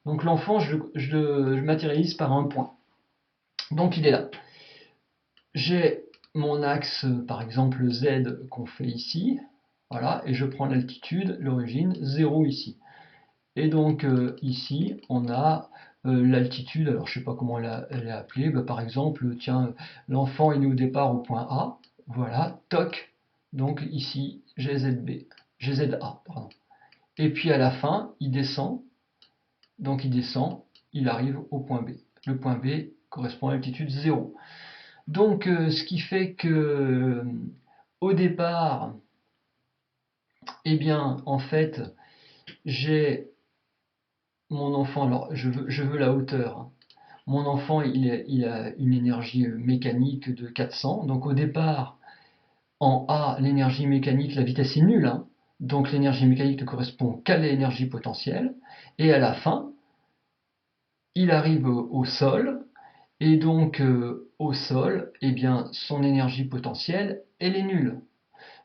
Donc l'enfant, je matérialise par un point. Donc il est là. J'ai mon axe, par exemple Z qu'on fait ici. Voilà, et je prends l'altitude, l'origine, 0 ici. Et donc ici, on a l'altitude, alors je ne sais pas comment elle est appelée, par exemple, tiens, l'enfant il est au départ au point A, voilà, toc, donc ici, GZA, pardon. Et puis à la fin, il descend, donc il descend, il arrive au point B. Le point B correspond à l'altitude 0. Donc ce qui fait que au départ, eh bien, en fait, j'ai mon enfant, alors je veux la hauteur, hein. Mon enfant, il a une énergie mécanique de 400. Donc au départ, en A, l'énergie mécanique, la vitesse est nulle, hein. Donc l'énergie mécanique ne correspond qu'à l'énergie potentielle. Et à la fin, il arrive au sol. Et donc au sol, eh bien, son énergie potentielle, elle est nulle.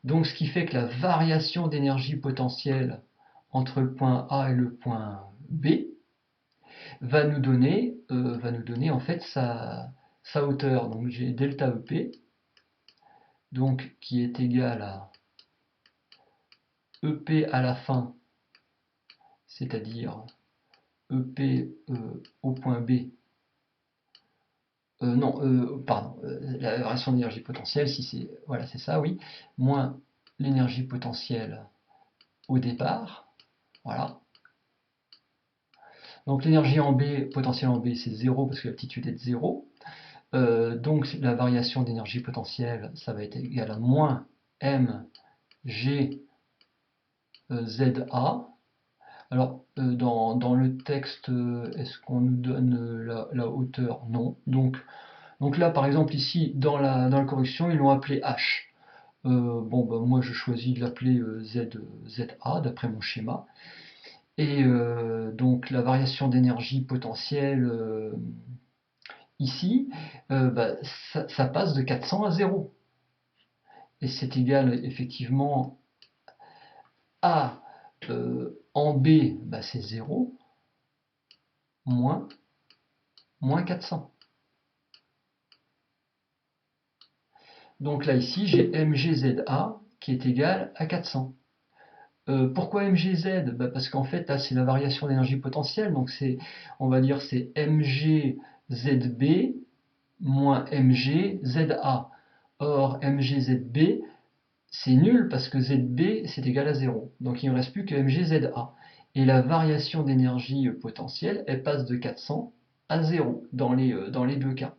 Donc ce qui fait que la variation d'énergie potentielle entre le point A et le point B va nous donner en fait sa hauteur. Donc j'ai delta EP, donc qui est égal à EP à la fin, c'est-à-dire EP au point B. Non, pardon, la variation d'énergie potentielle, si c'est voilà, c'est ça, oui, moins l'énergie potentielle au départ, voilà. Donc l'énergie en B, potentielle en B, c'est 0 parce que l'aptitude est de 0. Donc la variation d'énergie potentielle, ça va être égal à moins mg ZA. Alors, dans le texte, est-ce qu'on nous donne la hauteur? Non. Donc là, par exemple, ici, dans la correction, ils l'ont appelé H. Bon, ben, moi, je choisis de l'appeler ZA, d'après mon schéma. Et donc, la variation d'énergie potentielle, ici, bah, ça passe de 400 à 0. Et c'est égal, effectivement, à en B, bah, c'est 0, moins 400. Donc là, ici, j'ai MGZA qui est égal à 400. Pourquoi MGZ? Bah parce qu'en fait, là, c'est la variation d'énergie potentielle. Donc, on va dire, c'est MGZB moins MGZA. Or, MGZB, c'est nul parce que ZB, c'est égal à 0. Donc, il ne me reste plus que MGZA. Et la variation d'énergie potentielle, elle passe de 400 à 0 dans les deux cas.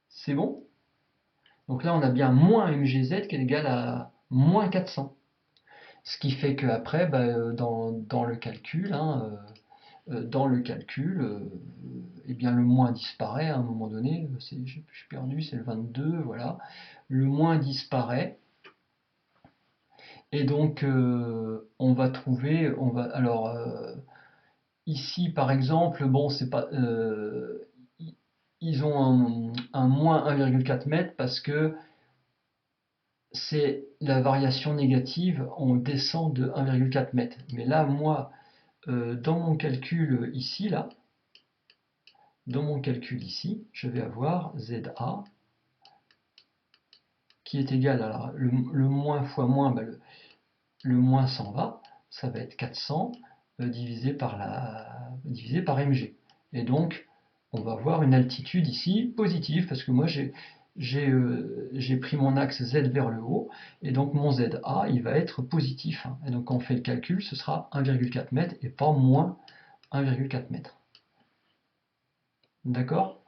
C'est bon? Donc là, on a bien moins MGZ qui est égal à moins 400. Ce qui fait qu'après, bah, dans le calcul, hein, eh bien, le moins disparaît à un moment donné. Je suis perdu, c'est le 22, voilà. Le moins disparaît. Et donc, on va trouver, alors, ici, par exemple, bon, c'est pas, ils ont un moins 1,4 m parce que c'est la variation négative, on descend de 1,4 m. Mais là, moi, dans mon calcul ici, là, dans mon calcul ici, je vais avoir ZA qui est égal à le moins fois moins, bah, le moins s'en va, ça va être 400 divisé par mg. Et donc, on va avoir une altitude ici positive, parce que moi j'ai pris mon axe Z vers le haut, et donc mon ZA, il va être positif. Hein. Et donc quand on fait le calcul, ce sera 1,4 m et pas moins 1,4 m. D'accord?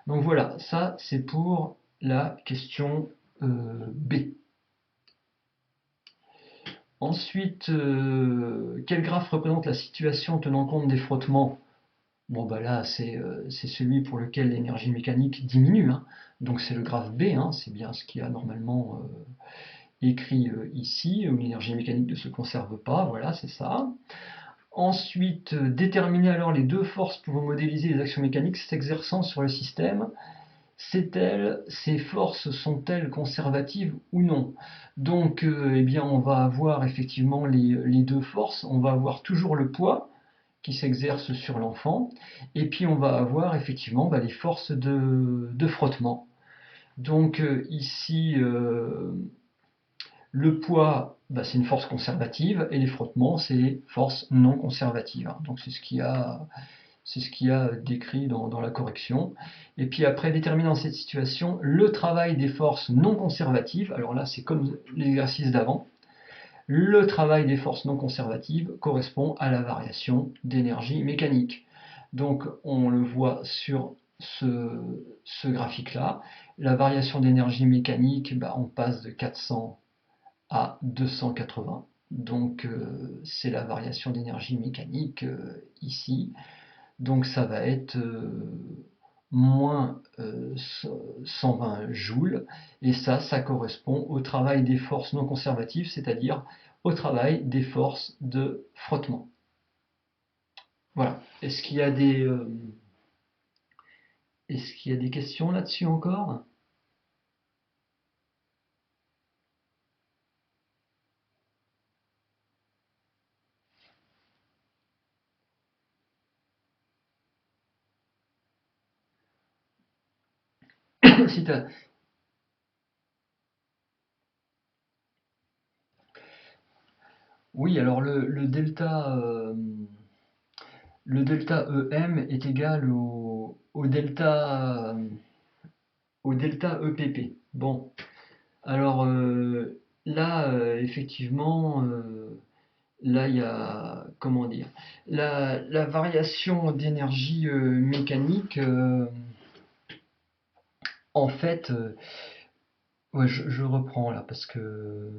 Donc voilà, ça c'est pour la question B. Ensuite, quel graphe représente la situation tenant compte des frottements? Bon, bah là, c'est celui pour lequel l'énergie mécanique diminue, hein. Donc c'est le graphe B, hein, c'est bien ce qu'il y a normalement écrit ici, où l'énergie mécanique ne se conserve pas, voilà, c'est ça. Ensuite, déterminer alors les deux forces pouvant modéliser les actions mécaniques s'exerçant sur le système. Ces forces sont-elles conservatives ou non? Donc, eh bien, on va avoir effectivement les deux forces. On va avoir toujours le poids qui s'exerce sur l'enfant, et puis on va avoir effectivement bah, les forces de frottement. Donc ici, le poids, bah, c'est une force conservative, et les frottements, c'est des forces non conservatives. Hein. Donc c'est ce qu'il y a décrit dans la correction. Et puis après, déterminant cette situation, le travail des forces non conservatives, alors là c'est comme l'exercice d'avant, le travail des forces non conservatives correspond à la variation d'énergie mécanique. Donc on le voit sur ce graphique-là. La variation d'énergie mécanique, on passe de 400 à 280. Donc c'est la variation d'énergie mécanique ici. Donc ça va être moins 120 joules. Et ça correspond au travail des forces non conservatives, c'est-à-dire au travail des forces de frottement. Voilà. Est-ce qu'il y a des questions là-dessus encore? Si Oui, alors le delta EM est égal au delta EPP. Bon, alors là, effectivement, là il y a, comment dire, la variation d'énergie mécanique, en fait, ouais, je reprends là, parce que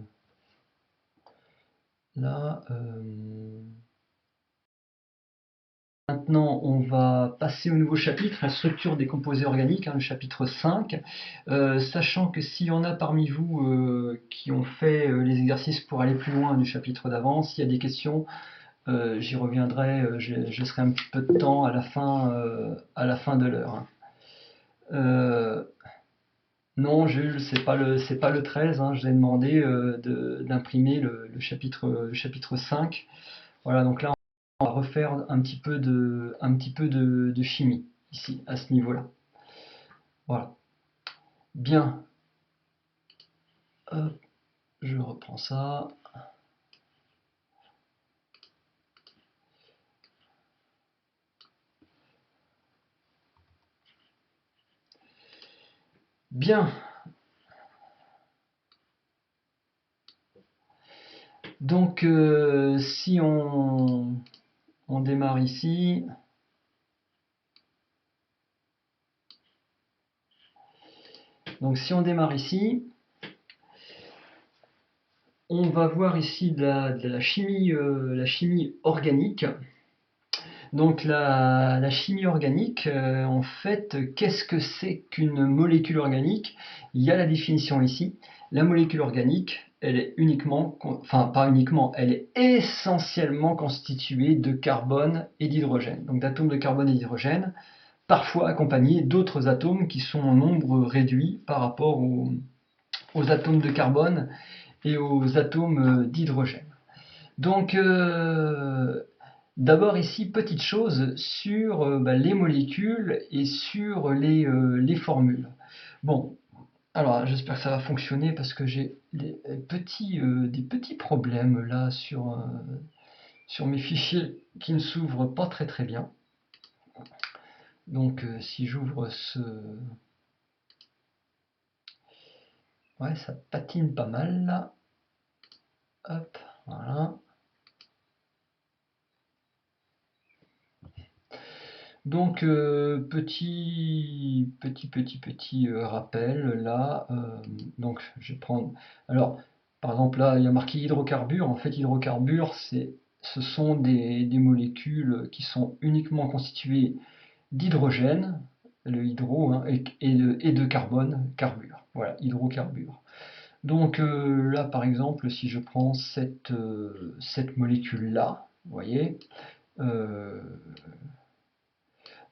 là, maintenant, on va passer au nouveau chapitre, la structure des composés organiques, le chapitre 5. Sachant que s'il y en a parmi vous qui ont fait les exercices pour aller plus loin du chapitre d'avant, s'il y a des questions, j'y reviendrai, je serai un petit peu de temps à la fin de l'heure. Non, Jules, c'est pas le 13, je vous ai demandé d'imprimer le chapitre 5. Voilà, donc là, on va refaire un petit peu de chimie, ici, à ce niveau-là. Voilà. Bien. Hop, je reprends ça. Bien. Donc, si on démarre ici. Donc, si on démarre ici, on va voir ici de la chimie organique. Donc la chimie organique, en fait, qu'est-ce que c'est qu'une molécule organique? Il y a la définition ici. La molécule organique, elle est uniquement, enfin pas uniquement, elle est essentiellement constituée de carbone et d'hydrogène. Donc d'atomes de carbone et d'hydrogène, parfois accompagnés d'autres atomes qui sont en nombre réduit par rapport aux atomes de carbone et aux atomes d'hydrogène. Donc d'abord ici, petite chose sur les molécules et sur les formules. Bon, alors j'espère que ça va fonctionner parce que j'ai des petits problèmes là sur mes fichiers qui ne s'ouvrent pas très très bien. Donc si j'ouvre ce... Ouais, ça patine pas mal là. Hop, voilà. Donc petit rappel là, donc je vais prendre, alors par exemple là il y a marqué hydrocarbures. En fait, hydrocarbures, ce sont des molécules qui sont uniquement constituées d'hydrogène, le hydro, et de carbone, carbure. Voilà, hydrocarbures. Donc là par exemple, si je prends cette molécule là, vous voyez, euh,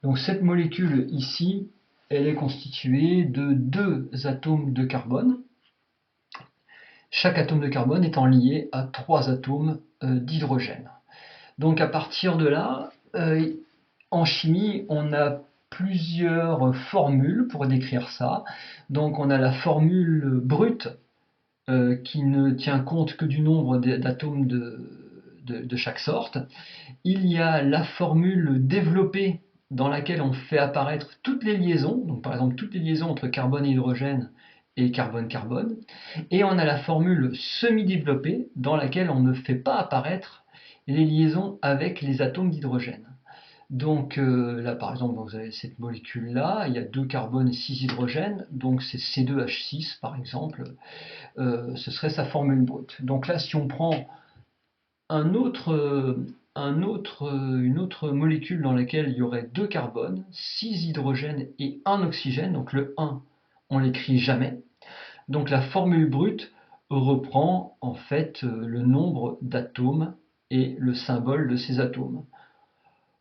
donc cette molécule ici, elle est constituée de 2 atomes de carbone, chaque atome de carbone étant lié à 3 atomes d'hydrogène. Donc à partir de là, en chimie, on a plusieurs formules pour décrire ça. Donc on a la formule brute qui ne tient compte que du nombre d'atomes de chaque sorte. Il y a la formule développée dans laquelle on fait apparaître toutes les liaisons, donc par exemple toutes les liaisons entre carbone et hydrogène et carbone-carbone. Et on a la formule semi-développée dans laquelle on ne fait pas apparaître les liaisons avec les atomes d'hydrogène. Donc là, par exemple, vous avez cette molécule-là, il y a 2 carbones et 6 hydrogènes, donc c'est C2H6 par exemple, ce serait sa formule brute. Donc là, si on prend une autre molécule dans laquelle il y aurait 2 carbones, 6 hydrogènes et 1 oxygène, donc le 1, on l'écrit jamais. Donc la formule brute reprend en fait le nombre d'atomes et le symbole de ces atomes.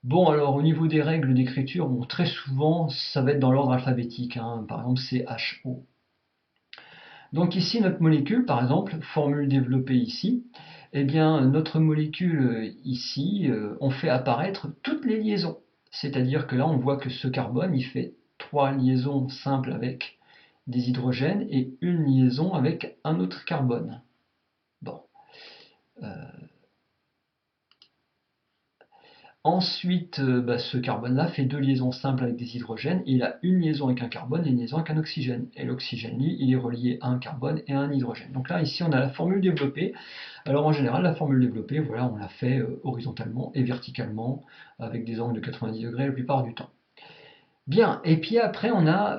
Bon, alors au niveau des règles d'écriture, bon, très souvent ça va être dans l'ordre alphabétique, hein. Par exemple CHO. Donc ici notre molécule, par exemple, formule développée ici, eh bien notre molécule ici, on fait apparaître toutes les liaisons. C'est-à-dire que là on voit que ce carbone il fait 3 liaisons simples avec des hydrogènes et une liaison avec un autre carbone. Bon. Ensuite, ce carbone-là fait 2 liaisons simples avec des hydrogènes, et il a une liaison avec un carbone et une liaison avec un oxygène. Et l'oxygène, lui, il est relié à un carbone et à un hydrogène. Donc là, ici, on a la formule développée. Alors en général, la formule développée, voilà, on la fait horizontalement et verticalement, avec des angles de 90 degrés la plupart du temps. Bien, et puis après, on a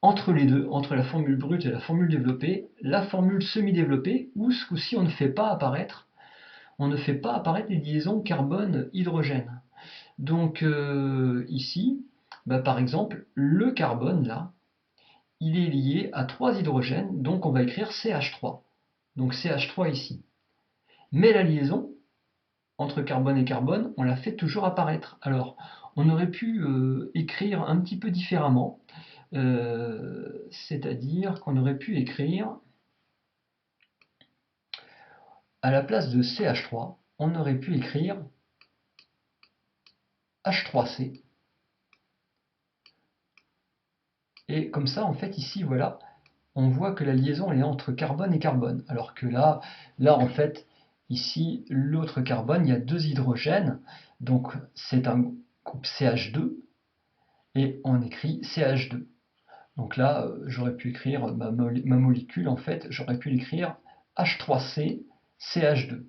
entre les deux, entre la formule brute et la formule développée, la formule semi-développée, où ce coup-ci, on ne fait pas apparaître les liaisons carbone-hydrogène. Donc ici, par exemple, le carbone là, il est lié à 3 hydrogènes, donc on va écrire CH3. Donc CH3 ici. Mais la liaison entre carbone et carbone, on la fait toujours apparaître. Alors, on aurait pu écrire un petit peu différemment, c'est-à-dire qu'on aurait pu écrire, à la place de CH3, on aurait pu écrire H3C. Et comme ça, en fait, ici, voilà, on voit que la liaison elle est entre carbone et carbone. Alors que là en fait, ici, l'autre carbone, il y a 2 hydrogènes, donc c'est un groupe CH2, et on écrit CH2. Donc là, j'aurais pu écrire ma molécule, en fait, j'aurais pu l'écrire H3C, CH2.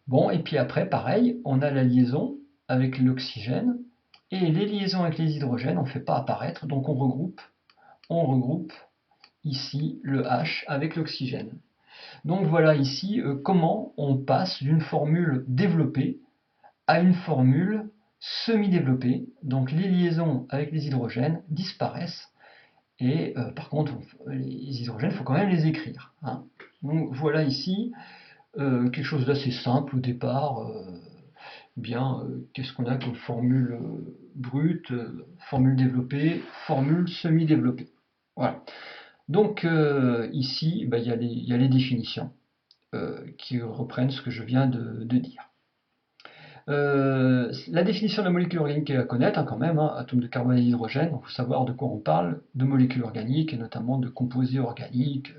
Bon, et puis après, pareil, on a la liaison avec l'oxygène, et les liaisons avec les hydrogènes, on ne fait pas apparaître, donc on regroupe ici le H avec l'oxygène. Donc voilà ici comment on passe d'une formule développée à une formule semi-développée. Donc les liaisons avec les hydrogènes disparaissent et par contre les hydrogènes, il faut quand même les écrire, hein. Donc voilà ici quelque chose d'assez simple au départ. Qu'est-ce qu'on a comme formule brute, formule développée, formule semi-développée. Voilà. Donc ici, il y a les définitions qui reprennent ce que je viens de dire. La définition de la molécule organique est à connaître, hein, quand même, hein, atome de carbone et d'hydrogène, il faut savoir de quoi on parle, de molécules organiques et notamment de composés organiques,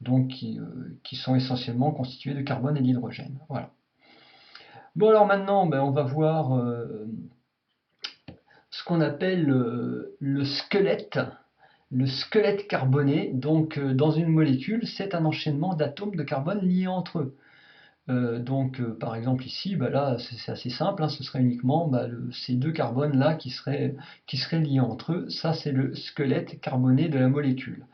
donc qui sont essentiellement constitués de carbone et d'hydrogène. Voilà. Bon alors maintenant, on va voir ce qu'on appelle le squelette. Le squelette carboné, donc dans une molécule, c'est un enchaînement d'atomes de carbone liés entre eux. Par exemple ici, là c'est assez simple, hein, ce serait uniquement ces 2 carbones là qui seraient liés entre eux. Ça c'est le squelette carboné de la molécule.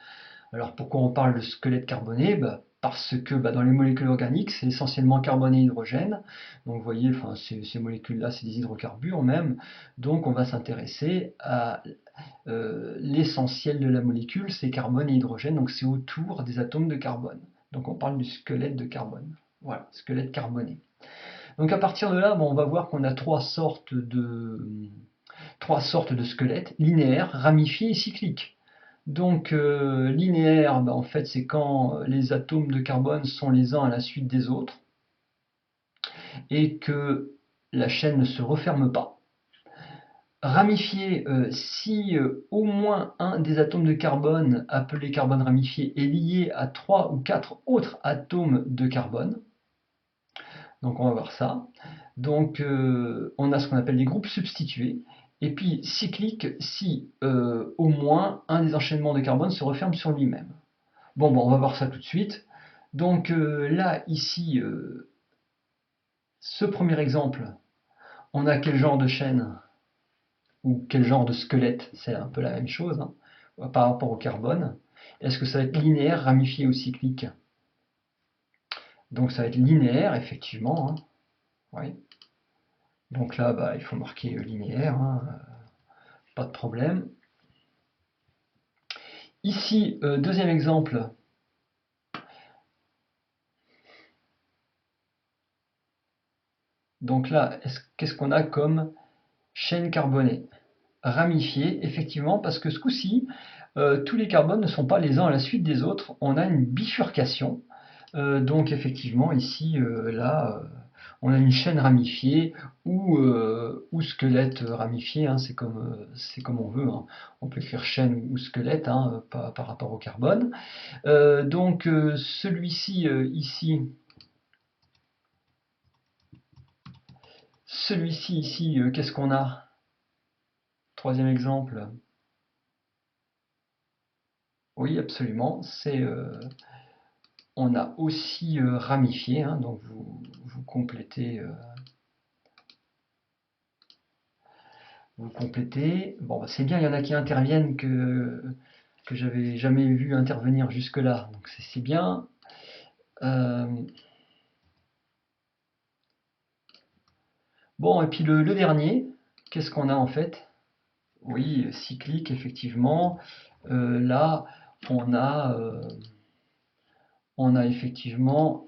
Alors pourquoi on parle de squelette carboné? Parce que dans les molécules organiques, c'est essentiellement carbone et hydrogène. Donc vous voyez, ces molécules-là, c'est des hydrocarbures même. Donc on va s'intéresser à l'essentiel de la molécule, c'est carbone et hydrogène. Donc c'est autour des atomes de carbone. Donc on parle du squelette de carbone. Voilà, squelette carboné. Donc à partir de là, on va voir qu'on a 3 sortes de squelettes, linéaires, ramifiés et cycliques. Donc linéaire, en fait, c'est quand les atomes de carbone sont les uns à la suite des autres et que la chaîne ne se referme pas. Ramifié, si au moins un des atomes de carbone, appelé carbone ramifié, est lié à 3 ou 4 autres atomes de carbone. Donc on va voir ça. Donc on a ce qu'on appelle des groupes substitués. Et puis cyclique si au moins un des enchaînements de carbone se referme sur lui-même. Bon, on va voir ça tout de suite. Donc là, ici, ce premier exemple, On a quel genre de chaîne ou quel genre de squelette? C'est un peu la même chose hein, par rapport au carbone. Est-ce que ça va être linéaire, ramifié ou cyclique? Donc ça va être linéaire, effectivement. Hein. Oui. Donc là, bah, il faut marquer linéaire, hein, pas de problème. Ici, deuxième exemple. Donc là, qu'est-ce qu'on a comme chaîne carbonée? Ramifiée, effectivement, parce que ce coup-ci, tous les carbones ne sont pas les uns à la suite des autres. On a une bifurcation. Donc effectivement, ici, là, on a une chaîne ramifiée ou squelette ramifié, hein, c'est comme on veut. Hein. On peut écrire chaîne ou squelette hein, par rapport au carbone. Donc celui-ci ici, celui-ci ici, qu'est-ce qu'on a? Troisième exemple. Oui, absolument. On a aussi ramifié, hein, donc vous complétez. Vous complétez. Bon, bah, c'est bien, il y en a qui interviennent que j'avais jamais vu intervenir jusque-là. Donc c'est bien. Euh, bon, et puis le dernier, qu'est-ce qu'on a en fait? Oui, cyclique, effectivement. Là, on a, euh, on a effectivement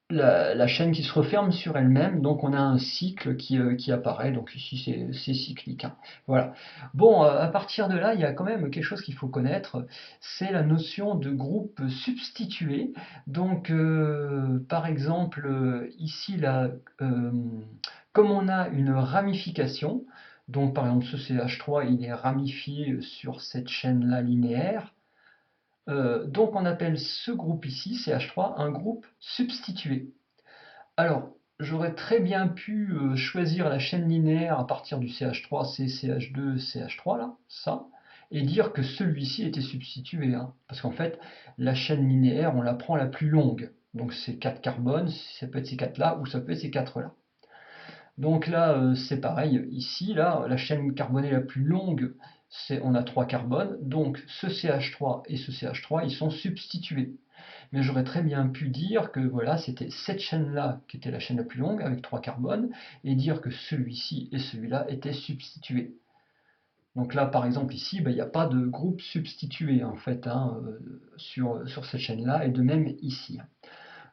la chaîne qui se referme sur elle-même, donc on a un cycle qui apparaît, donc ici c'est cyclique. Hein. Voilà. Bon, à partir de là, il y a quand même quelque chose qu'il faut connaître, c'est la notion de groupe substitué. Donc, par exemple, ici, là, euh, comme on a une ramification, donc par exemple ce CH3, il est ramifié sur cette chaîne-là linéaire, donc on appelle ce groupe ici, CH3, un groupe substitué. Alors, j'aurais très bien pu choisir la chaîne linéaire à partir du CH3, CH2, CH3, là, ça, et dire que celui-ci était substitué. Hein, parce qu'en fait, la chaîne linéaire, on la prend la plus longue. Donc c'est 4 carbones, ça peut être ces 4 là, ou ça peut être ces 4 là. Donc là, c'est pareil. Ici, là, la chaîne carbonée la plus longue, on a 3 carbones. Donc ce CH3 et ce CH3, ils sont substitués. Mais j'aurais très bien pu dire que voilà, c'était cette chaîne-là qui était la chaîne la plus longue avec 3 carbones, et dire que celui-ci et celui-là étaient substitués. Donc là, par exemple, ici, ben, il n'y a pas de groupe substitué en fait hein, sur cette chaîne-là, et de même ici.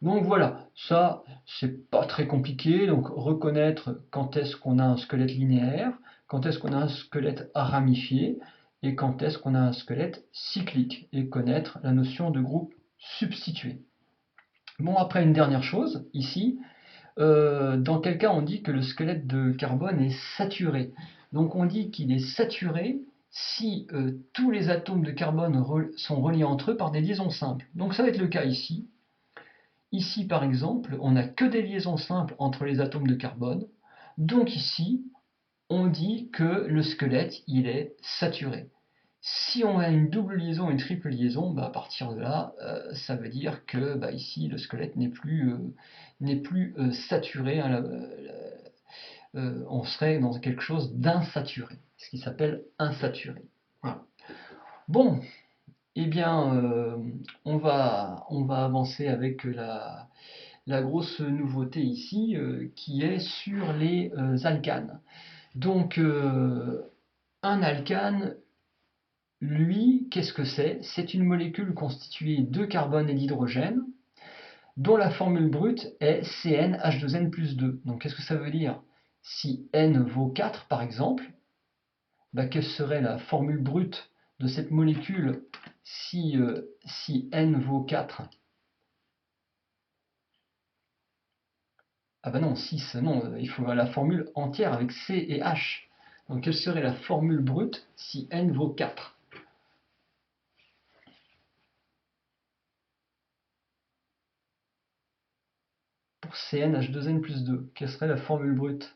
Donc voilà, ça, c'est pas très compliqué. Donc reconnaître quand est-ce qu'on a un squelette linéaire, quand est-ce qu'on a un squelette ramifié, et quand est-ce qu'on a un squelette cyclique, et connaître la notion de groupe substitué. Bon, après, une dernière chose, ici, dans quel cas on dit que le squelette de carbone est saturé? Donc on dit qu'il est saturé si tous les atomes de carbone sont reliés entre eux par des liaisons simples. Donc ça va être le cas ici. Ici, par exemple, on n'a que des liaisons simples entre les atomes de carbone. Donc ici, on dit que le squelette, il est saturé. Si on a une double liaison, une triple liaison, bah à partir de là, ça veut dire que bah, ici, le squelette n'est plus saturé. Hein, on serait dans quelque chose d'insaturé, ce qui s'appelle insaturé. Voilà. Bon, eh bien, on va avancer avec la grosse nouveauté ici, qui est sur les alcanes. Donc, un alcane, lui, qu'est-ce que c'est? C'est une molécule constituée de carbone et d'hydrogène, dont la formule brute est CnH2n plus 2. Donc qu'est-ce que ça veut dire? Si n vaut 4, par exemple, bah, quelle serait la formule brute de cette molécule si n vaut 4? Ah bah non, 6, non, il faut la formule entière avec C et H. Donc quelle serait la formule brute si n vaut 4? Pour CnH2n plus 2, quelle serait la formule brute?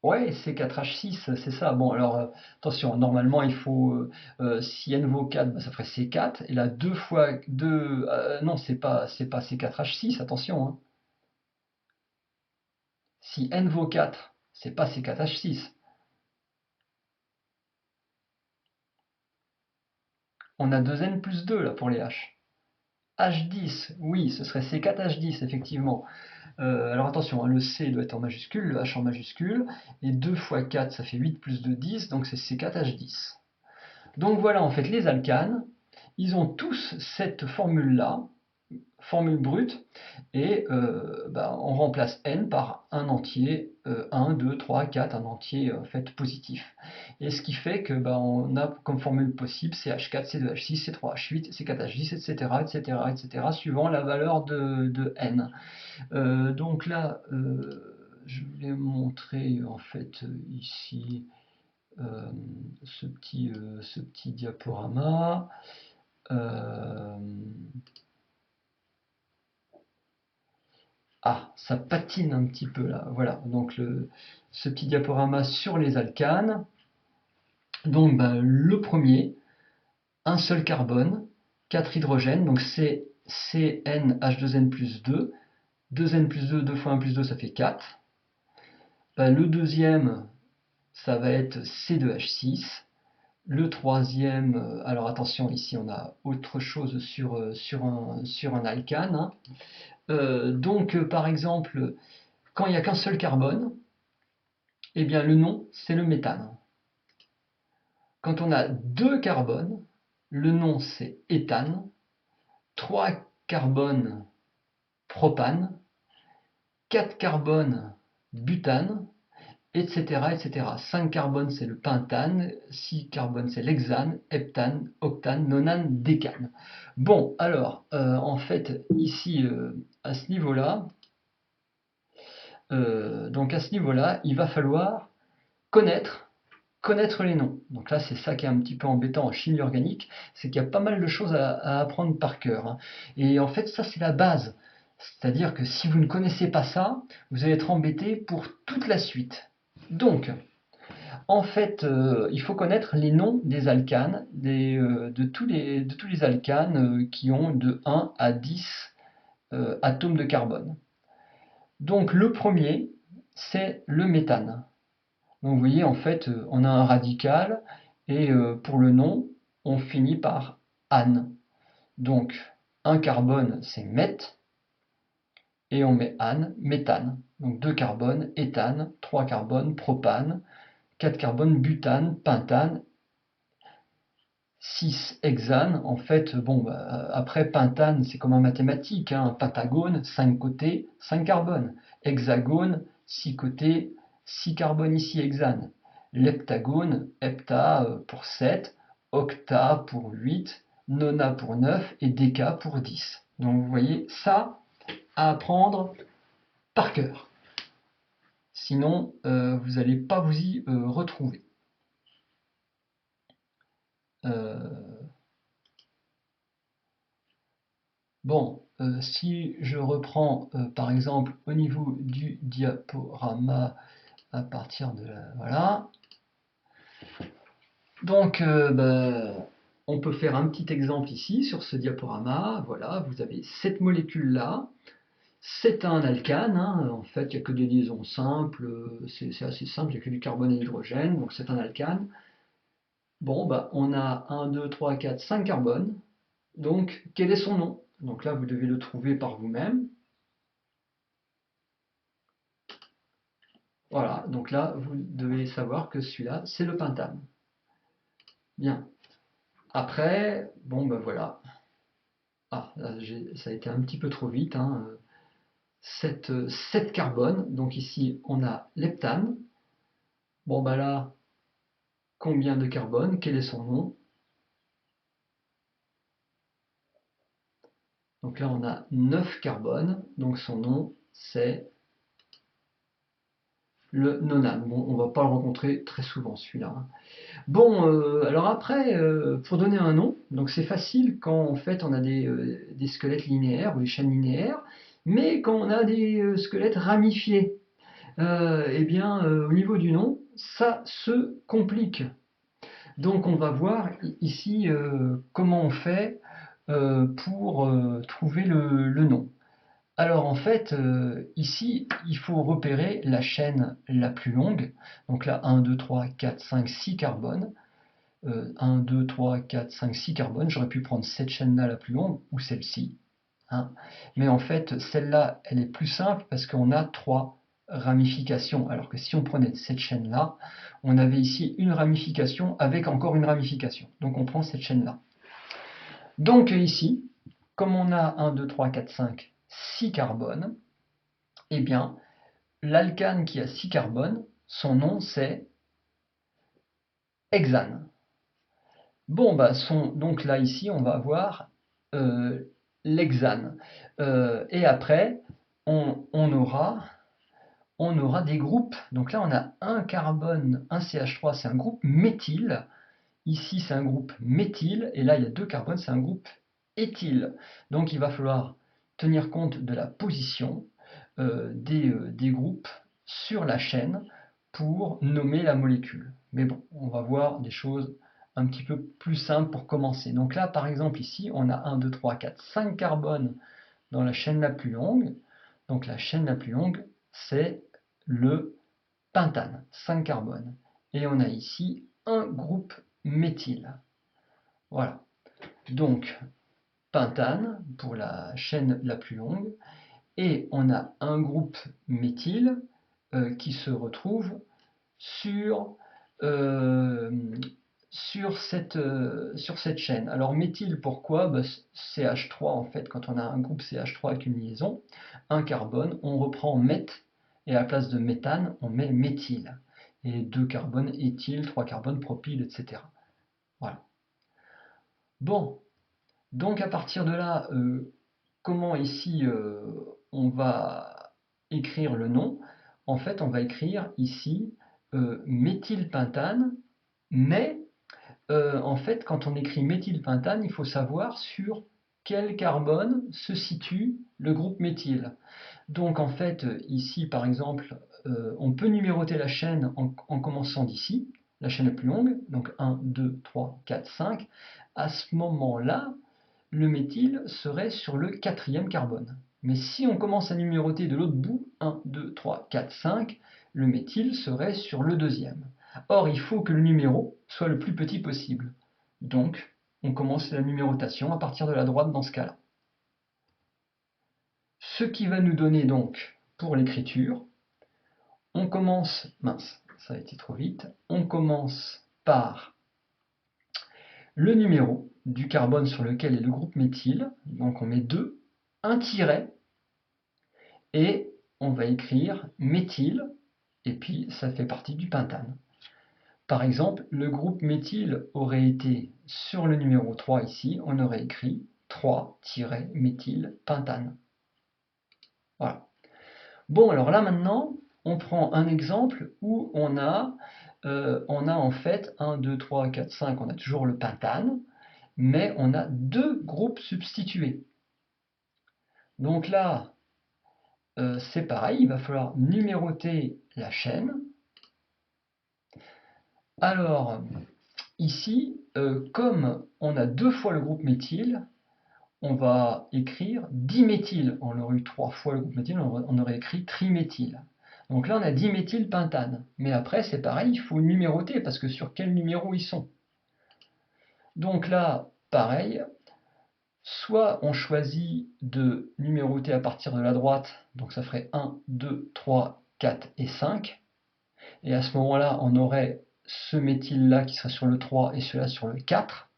Ouais, C4H6, c'est ça. Bon, alors attention, normalement il faut, si n vaut 4, bah, ça ferait C4. Et là, 2 fois 2, non, c'est pas C4H6, attention, hein. Si n vaut 4, c'est pas C4H6. On a 2n plus 2 là pour les H. H10, oui, ce serait C4H10, effectivement. Alors attention, hein, le C doit être en majuscule, le H en majuscule, et 2 fois 4, ça fait 8 plus 2, 10, donc c'est C4H10. Donc voilà, en fait, les alcanes, ils ont tous cette formule-là, formule brute, et bah, on remplace n par un entier, 1, 2, 3, 4, un entier en fait positif. Et ce qui fait que bah, on a comme formule possible CH4, C2H6, C3H8, C4H10, etc., etc., etc., suivant la valeur de n. Donc là, je vais montrer en fait ici euh, ce petit diaporama. Euh, Ah, ça patine un petit peu là. Voilà, donc ce petit diaporama sur les alcanes. Donc ben, le premier, un seul carbone, 4 hydrogènes, donc c'est CnH2n plus 2. 2n plus 2, 2 fois 1 plus 2, ça fait 4. Ben, le deuxième, ça va être C2H6. Le troisième, alors attention, ici on a autre chose sur un alcane, hein. Donc par exemple, quand il n'y a qu'un seul carbone, eh bien le nom c'est le méthane. Quand on a deux carbones, le nom c'est éthane, trois carbones propane, quatre carbones butane, etc., etc. 5 carbones c'est le pentane, 6 carbones c'est l'hexane, heptane, octane, nonane, décane. Bon, alors, en fait, ici, à ce niveau-là, donc à ce niveau-là, il va falloir connaître, connaître les noms. Donc là, c'est ça qui est un petit peu embêtant en chimie organique, c'est qu'il y a pas mal de choses à apprendre par cœur, hein. Et en fait, ça, c'est la base. C'est-à-dire que si vous ne connaissez pas ça, vous allez être embêté pour toute la suite. Donc, en fait, il faut connaître les noms des alcanes, de tous les alcanes qui ont de 1 à 10 atomes de carbone. Donc le premier, c'est le méthane. Donc vous voyez, en fait, on a un radical et pour le nom, on finit par ane. Donc un carbone, c'est meth, et on met ane, méthane. Donc deux carbones, éthane, trois carbones, propane, quatre carbones, butane, pentane, 6 hexane. En fait, bon, bah, après pentane, c'est comme en mathématiques, hein, un pentagone, 5 côtés, 5 carbones. Hexagone, 6 côtés, 6 carbones ici, hexane. L'heptagone, hepta pour 7, octa pour 8, nona pour 9 et déca pour 10. Donc vous voyez, ça à apprendre par cœur. Sinon, vous n'allez pas vous y retrouver. Euh, Bon, si je reprends par exemple au niveau du diaporama à partir de là, voilà. Donc, on peut faire un petit exemple ici sur ce diaporama. Voilà, vous avez cette molécule-là. C'est un alcane, hein. En fait, il n'y a que des liaisons simples. C'est assez simple, il n'y a que du carbone et de l'hydrogène. Donc, c'est un alcane. Bon, bah, on a 1, 2, 3, 4, 5 carbones. Donc, quel est son nom? Donc là, vous devez le trouver par vous-même. Voilà, donc là, vous devez savoir que celui-là, c'est le pentane. Bien. Après, bon, ben voilà. Ah, là, ça a été un petit peu trop vite, hein. 7 carbones. Donc ici, on a l'heptane. Bon, ben là, combien de carbone? Quel est son nom? Donc là, on a 9 carbones. Donc son nom, c'est le nonane. Bon, on va pas le rencontrer très souvent, celui-là, hein. Bon, alors après, pour donner un nom, donc c'est facile quand en fait on a des squelettes linéaires ou des chaînes linéaires, mais quand on a des squelettes ramifiés. Eh bien, au niveau du nom, ça se complique. Donc on va voir ici comment on fait pour trouver le nom. Alors en fait, ici, il faut repérer la chaîne la plus longue. Donc là, 1, 2, 3, 4, 5, 6 carbones. 1, 2, 3, 4, 5, 6 carbones. J'aurais pu prendre cette chaîne-là la plus longue ou celle-ci, hein. Mais en fait, celle-là, elle est plus simple parce qu'on a 3 ramifications. Alors que si on prenait cette chaîne-là, on avait ici une ramification avec encore une ramification. Donc on prend cette chaîne-là. Donc ici, comme on a 1, 2, 3, 4, 5, 6 carbones, eh bien, l'alcane qui a 6 carbones, son nom c'est hexane. Bon, bah, donc là, ici, on va avoir l'hexane. Et après, on aura des groupes. Donc là, on a un carbone, un CH3, c'est un groupe méthyle. Ici, c'est un groupe méthyle. Et là, il y a 2 carbones, c'est un groupe éthyle. Donc, il va falloir tenir compte de la position des groupes sur la chaîne pour nommer la molécule. Mais bon, on va voir des choses un petit peu plus simples pour commencer. Donc là, par exemple, ici, on a 1, 2, 3, 4, 5 carbones dans la chaîne la plus longue. Donc la chaîne la plus longue, c'est le pentane, 5 carbones. Et on a ici un groupe méthyle. Voilà. Donc, pentane pour la chaîne la plus longue. Et on a un groupe méthyle qui se retrouve sur, euh, sur cette chaîne. Alors méthyle, pourquoi? Bah, CH3, en fait, quand on a un groupe CH3 avec une liaison, un carbone, on reprend meth, et à la place de méthane, on met méthyle. Et 2 carbones éthyle, 3 carbones propyle, etc. Voilà. Bon, donc à partir de là, comment ici on va écrire le nom? En fait, on va écrire ici méthylpentane, mais en fait, quand on écrit méthylpentane, il faut savoir sur quel carbone se situe le groupe méthyle. Donc en fait, ici par exemple, on peut numéroter la chaîne en commençant d'ici, la chaîne la plus longue, donc 1, 2, 3, 4, 5. À ce moment-là, le méthyle serait sur le 4e carbone. Mais si on commence à numéroter de l'autre bout, 1, 2, 3, 4, 5, le méthyle serait sur le 2e. Or, il faut que le numéro soit le plus petit possible. Donc, on commence la numérotation à partir de la droite dans ce cas-là. Ce qui va nous donner donc, pour l'écriture, on commence, mince, ça a été trop vite, on commence par le numéro du carbone sur lequel est le groupe méthyle, donc on met 2, un tiret, et on va écrire méthyle, et puis ça fait partie du pentane. Par exemple, le groupe méthyle aurait été sur le numéro 3 ici, on aurait écrit 3-méthylpentane. Voilà. Bon, alors là maintenant, on prend un exemple où on a en fait 1, 2, 3, 4, 5, on a toujours le pentane, mais on a 2 groupes substitués. Donc là, c'est pareil, il va falloir numéroter la chaîne. Alors, ici, comme on a 2 fois le groupe méthyle, on va écrire diméthyle. On aurait eu 3 fois le groupe méthyle, on aurait écrit triméthyle. Donc là, on a diméthylpentane. Mais après, c'est pareil, il faut numéroter, parce que sur quel numéro ils sont. Donc là, pareil, soit on choisit de numéroter à partir de la droite, donc ça ferait 1, 2, 3, 4 et 5. Et à ce moment-là, on aurait ce méthyle-là qui serait sur le 3 et celui-là sur le 4.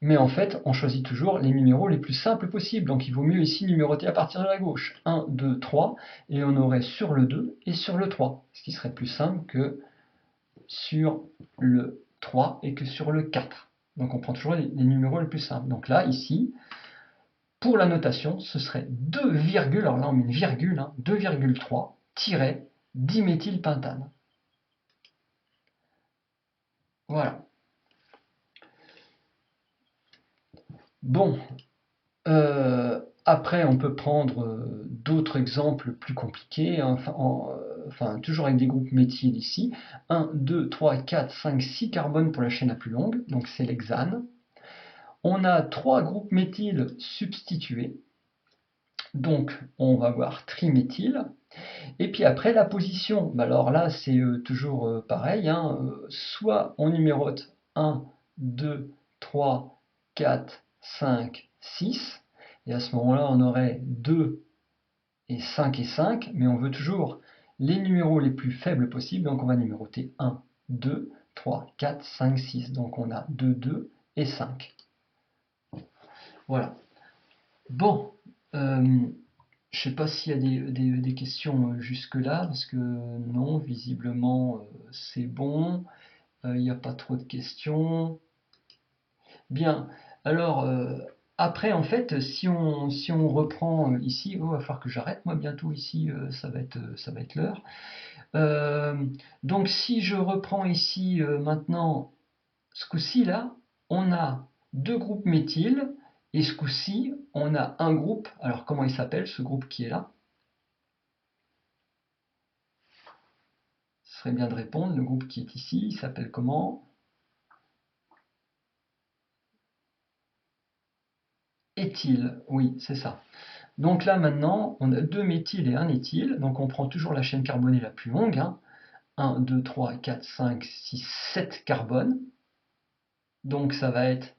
Mais en fait, on choisit toujours les numéros les plus simples possibles. Donc il vaut mieux ici numéroter à partir de la gauche. 1, 2, 3. Et on aurait sur le 2 et sur le 3. Ce qui serait plus simple que sur le 3 et que sur le 4. Donc on prend toujours les numéros les plus simples. Donc là, ici, pour la notation, ce serait 2, alors là on met une virgule, 2,3-diméthylpentane. Voilà. Bon, Après, on peut prendre d'autres exemples plus compliqués, hein, enfin, toujours avec des groupes méthyles ici. 1, 2, 3, 4, 5, 6 carbones pour la chaîne la plus longue, donc c'est l'hexane. On a 3 groupes méthyles substitués, donc on va voir triméthyle. Et puis après, la position, bah alors là, c'est toujours pareil, hein, soit on numérote 1, 2, 3, 4, 5, 6, et à ce moment-là, on aurait 2 et 5 et 5, mais on veut toujours les numéros les plus faibles possibles, donc on va numéroter 1, 2, 3, 4, 5, 6. Donc on a 2, 2 et 5. Voilà. Bon, je sais pas s'il y a des questions jusque-là, parce que non, visiblement c'est bon. Il n'y a pas trop de questions. Bien, alors après en fait, si on reprend ici, oh, il va falloir que j'arrête moi bientôt ici, ça va être l'heure. Donc si je reprends ici maintenant, ce coup-ci là, on a 2 groupes méthyles, et ce coup-ci, on a un groupe, alors comment il s'appelle ce groupe qui est là? Ce serait bien de répondre, le groupe qui est ici, il s'appelle comment? Éthyle, oui, c'est ça. Donc là maintenant, on a 2 méthyles et un éthyle, donc on prend toujours la chaîne carbonée la plus longue, hein. 1, 2, 3, 4, 5, 6, 7 carbones. Donc ça va être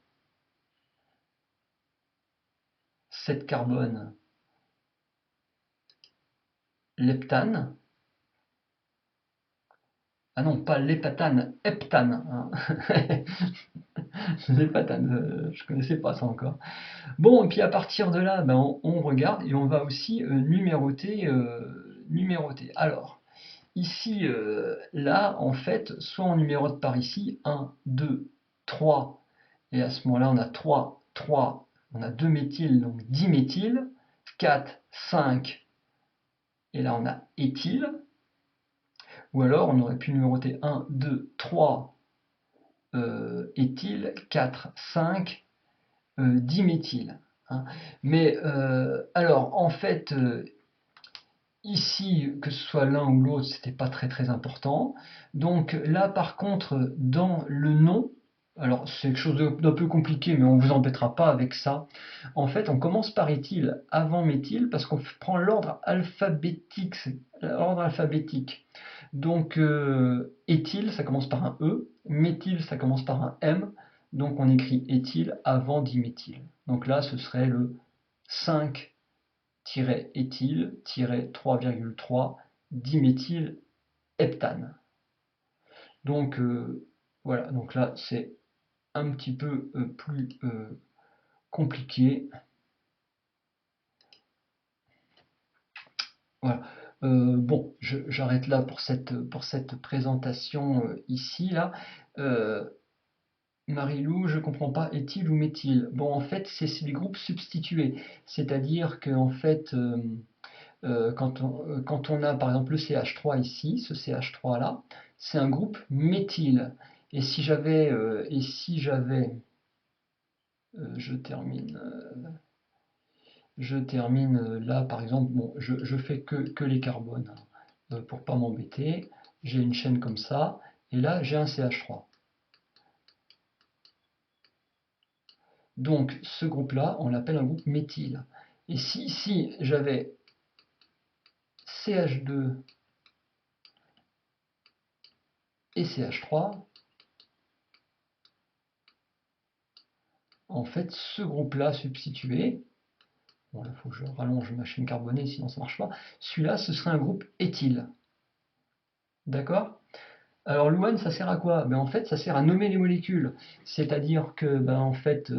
7 carbones, leptane. Ah non, pas l'hépatane, heptane, hein. L'hépatane, je ne connaissais pas ça encore. Bon, et puis à partir de là, ben, on regarde et on va aussi numéroter. Alors, ici, là, en fait, soit on numérote par ici, 1, 2, 3, et à ce moment-là, on a 3, 3, on a 2 méthyles, donc 10 méthyles, 4, 5, et là on a éthyle, ou alors on aurait pu numéroter 1, 2, 3, éthyle, 4, 5, diméthyle, hein. Mais alors en fait, ici, que ce soit l'un ou l'autre, c'était pas très très important. Donc là, par contre, dans le nom, alors c'est quelque chose d'un peu compliqué, mais on vous embêtera pas avec ça. En fait, on commence par éthyle avant méthyle parce qu'on prend l'ordre alphabétique. L'ordre alphabétique. Donc éthyle, ça commence par un E, méthyle, ça commence par un M. Donc on écrit éthyle avant diméthyle. Donc là, ce serait le 5 éthyle 3,3 diméthylheptane. Donc voilà, donc là c'est un petit peu plus compliqué. Voilà. Bon, j'arrête là pour cette présentation ici là. Marie-Lou, je comprends pas, éthyle ou méthyle? Bon, en fait, c'est les groupes substitués, c'est-à-dire que en fait, quand on a par exemple le CH3 ici, ce CH3 là, c'est un groupe méthyle. Et si j'avais, je termine là par exemple, bon, je fais que les carbones pour pas m'embêter. J'ai une chaîne comme ça, et là j'ai un CH3. Donc ce groupe-là, on l'appelle un groupe méthyle. Et si ici j'avais CH2 et CH3, en fait, ce groupe-là substitué, bon, il faut que je rallonge ma chaîne carbonée, sinon ça ne marche pas, celui-là, ce serait un groupe éthyle. D'accord? Alors Luan, ça sert à quoi? Ben, en fait, ça sert à nommer les molécules. C'est-à-dire que, ben, en fait,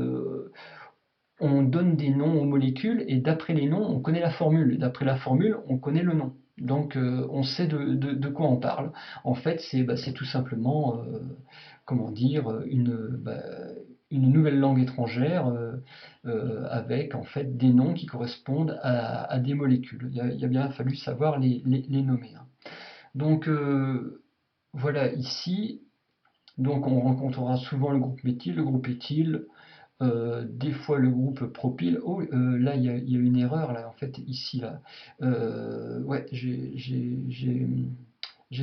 on donne des noms aux molécules, et d'après les noms, on connaît la formule. Et d'après la formule, on connaît le nom. Donc on sait de quoi on parle. En fait, c'est tout simplement, comment dire, une nouvelle langue étrangère avec en fait des noms qui correspondent à des molécules. Il a bien fallu savoir les nommer, hein. Donc voilà ici, donc on rencontrera souvent le groupe méthyle, le groupe éthyle, des fois le groupe propyle. Oh, là il y a une erreur là en fait ici là. Ouais, j'ai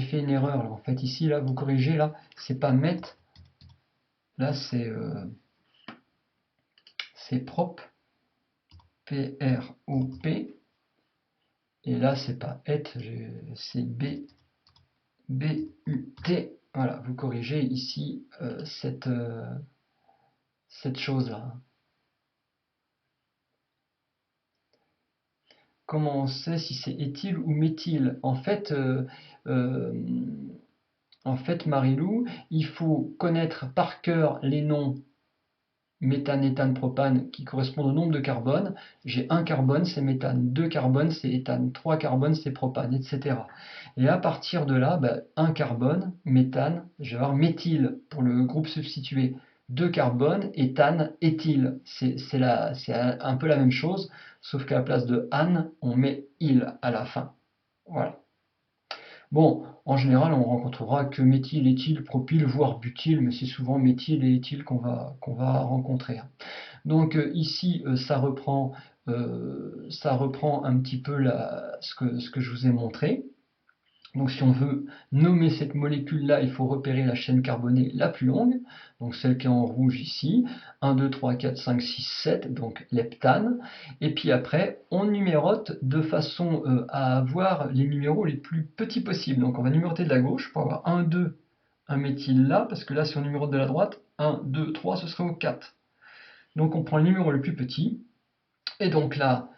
fait une erreur là en fait ici là. Vous corrigez là, c'est pas met, là c'est prop, P-R-O-P, et là c'est pas et, c'est B-U-T. Voilà, vous corrigez ici cette chose là. Comment on sait si c'est éthyle ou méthyle? Euh, en fait, Marilou, il faut connaître par cœur les noms méthane, éthane, propane qui correspondent au nombre de carbone. J'ai un carbone, c'est méthane, deux carbones, c'est éthane, trois carbones, c'est propane, etc. Et à partir de là, un carbone, méthane, je vais avoir méthyle pour le groupe substitué. Deux carbones, éthane, éthyle. C'est un peu la même chose, sauf qu'à la place de ane, on met il à la fin. Voilà. Bon, en général, on rencontrera que méthyle, éthyle, propyle, voire butyle, mais c'est souvent méthyle et éthyle qu'on va rencontrer. Donc ici, ça reprend un petit peu ce que je vous ai montré. Donc si on veut nommer cette molécule-là, il faut repérer la chaîne carbonée la plus longue, donc celle qui est en rouge ici, 1, 2, 3, 4, 5, 6, 7, donc l'heptane. Et puis après, on numérote de façon à avoir les numéros les plus petits possibles. Donc on va numéroter de la gauche pour avoir 1, 2, un méthyle là, parce que là si on numérote de la droite, 1, 2, 3, ce serait au 4. Donc on prend le numéro le plus petit, et donc là,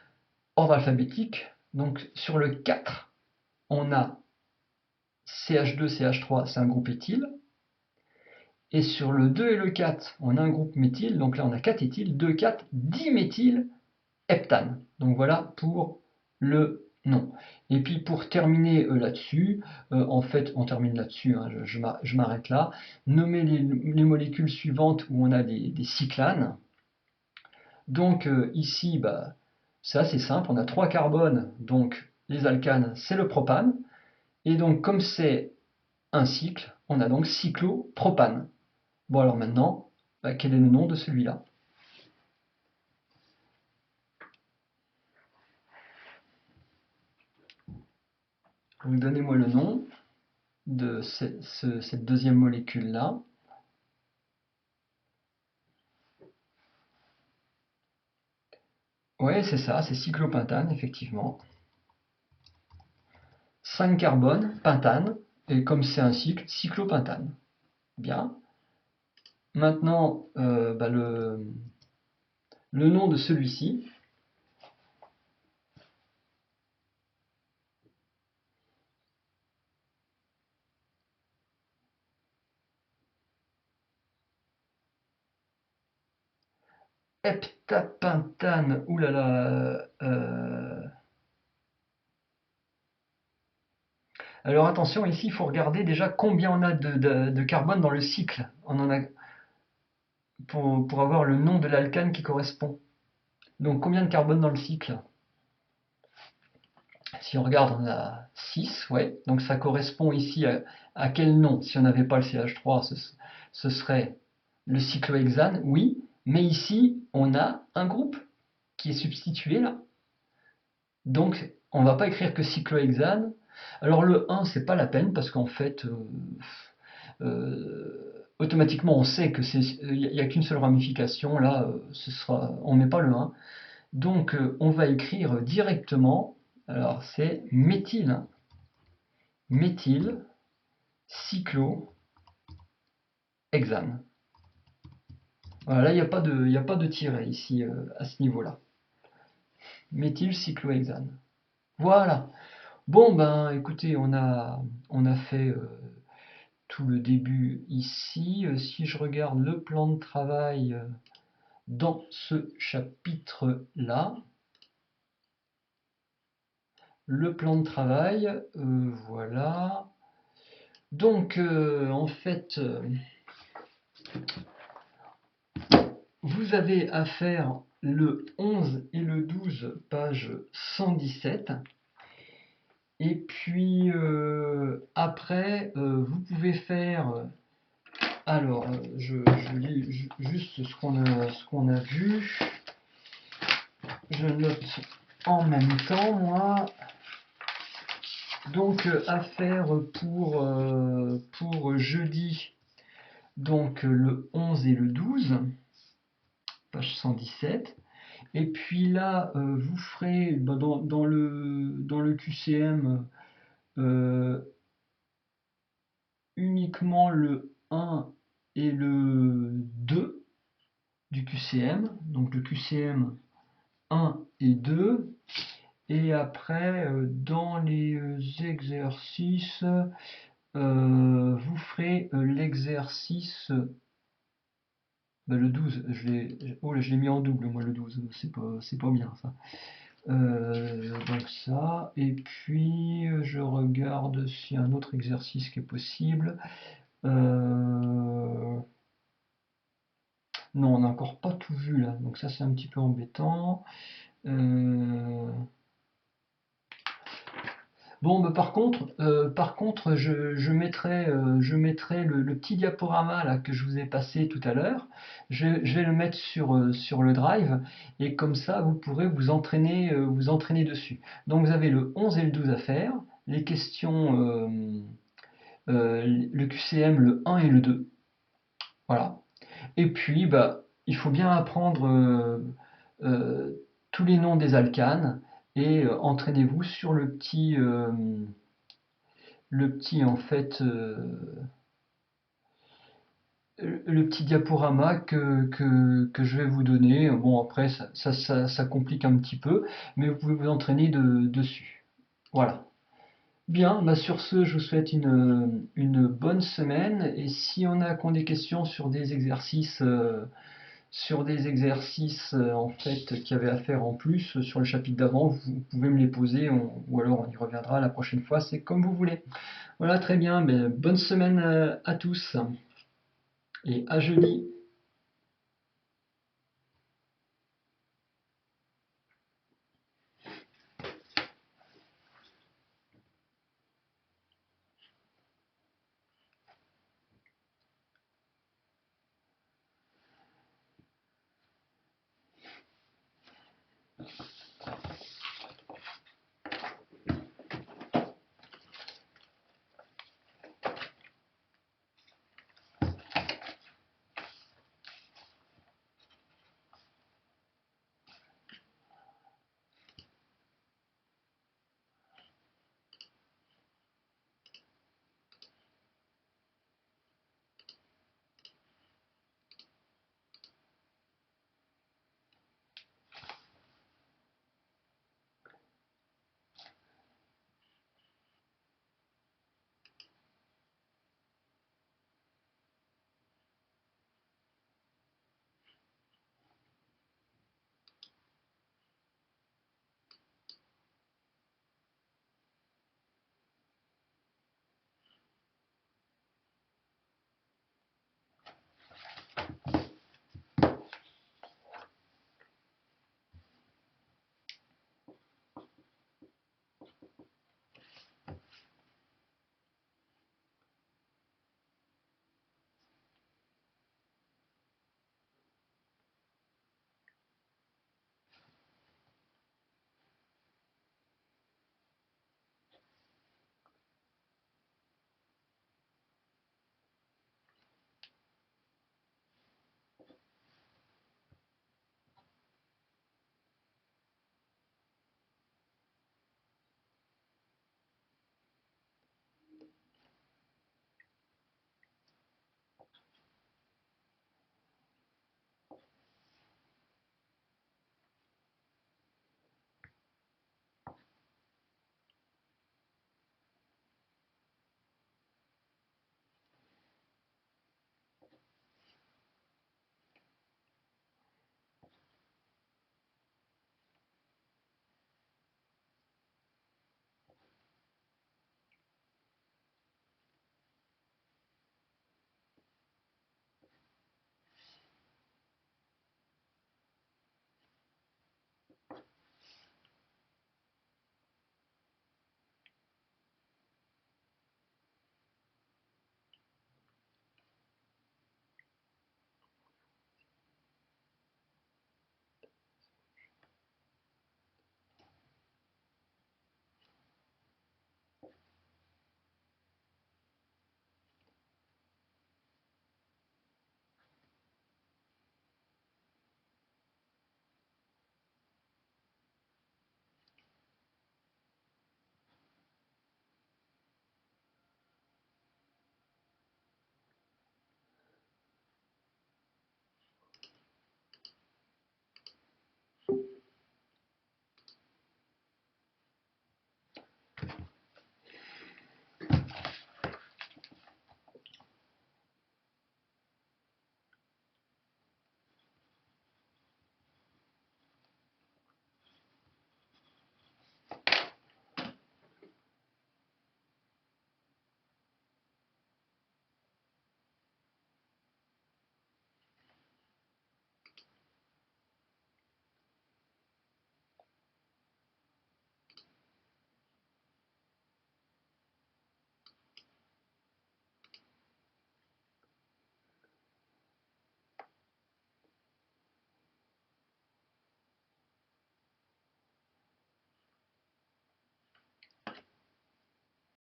ordre alphabétique, donc sur le 4, on a CH2, CH3, c'est un groupe éthyle. Et sur le 2 et le 4, on a un groupe méthyle. Donc là, on a 4 éthyles, 2, 4, diméthyle, heptane. Donc voilà pour le nom. Et puis pour terminer là-dessus, en fait, on termine là-dessus, hein, je m'arrête là. Nommer les molécules suivantes où on a des cyclanes. Donc ici, c'est assez simple, on a 3 carbones, donc les alcanes, c'est le propane. Et donc comme c'est un cycle, on a donc cyclopropane. Bon alors maintenant, quel est le nom de celui-là? Donc donnez-moi le nom de cette deuxième molécule-là. Oui, c'est ça, c'est cyclopentane, effectivement. 5 carbones, pentane, et comme c'est un cycle, cyclopentane. Bien. Maintenant, le nom de celui-ci. Heptapentane, oulala. Alors attention, ici, il faut regarder déjà combien on a de carbone dans le cycle. On en a pour avoir le nom de l'alcane qui correspond. Donc combien de carbone dans le cycle? Si on regarde, on a 6, ouais. Donc ça correspond ici à quel nom? Si on n'avait pas le CH3, ce serait le cyclohexane, oui. Mais ici, on a un groupe qui est substitué là. Donc on ne va pas écrire que cyclohexane. Alors le 1, c'est pas la peine parce qu'en fait, automatiquement on sait que il n'y a qu'une seule ramification. Là, on ne met pas le 1. Donc on va écrire directement, alors c'est méthyle, hein. Méthyle, cyclohexane. Voilà, là il n'y a pas de tiret ici à ce niveau-là. Méthyle, cyclohexane. Voilà. Bon ben écoutez, on a fait tout le début ici. Si je regarde le plan de travail dans ce chapitre-là, le plan de travail, voilà. Donc, en fait, vous avez à faire le 11 et le 12, page 117. Et puis, après, vous pouvez faire Alors, je lis juste ce qu'on a vu. Je note en même temps, moi. Donc, affaire pour jeudi, donc le 11 et le 12, page 117. Et puis là, vous ferez dans le QCM uniquement le 1 et le 2 du QCM. Donc le QCM 1 et 2. Et après, dans les exercices, vous ferez l'exercice, le 12. Oh, je l'ai mis en double, moi, le 12. C'est pas bien, ça. Donc ça, et puis je regarde s'il y a un autre exercice qui est possible. Non, on n'a encore pas tout vu là, donc ça c'est un petit peu embêtant. Bon, bah, par contre, je mettrai le petit diaporama là que je vous ai passé tout à l'heure. Je vais le mettre sur le Drive et comme ça, vous pourrez vous entraîner dessus. Donc, vous avez le 11 et le 12 à faire, les questions, le QCM, le 1 et le 2. Voilà. Et puis, bah, il faut bien apprendre euh, tous les noms des alcanes et entraînez-vous sur le petit en fait le petit diaporama que je vais vous donner. Bon, après ça complique un petit peu, mais vous pouvez vous entraîner dessus. Voilà. Bien, bah sur ce, je vous souhaite une bonne semaine et si on a des questions sur des exercices en fait qu'il y avait à faire en plus sur le chapitre d'avant, vous pouvez me les poser ou alors on y reviendra la prochaine fois, c'est comme vous voulez. Voilà, très bien, mais bonne semaine à tous et à jeudi.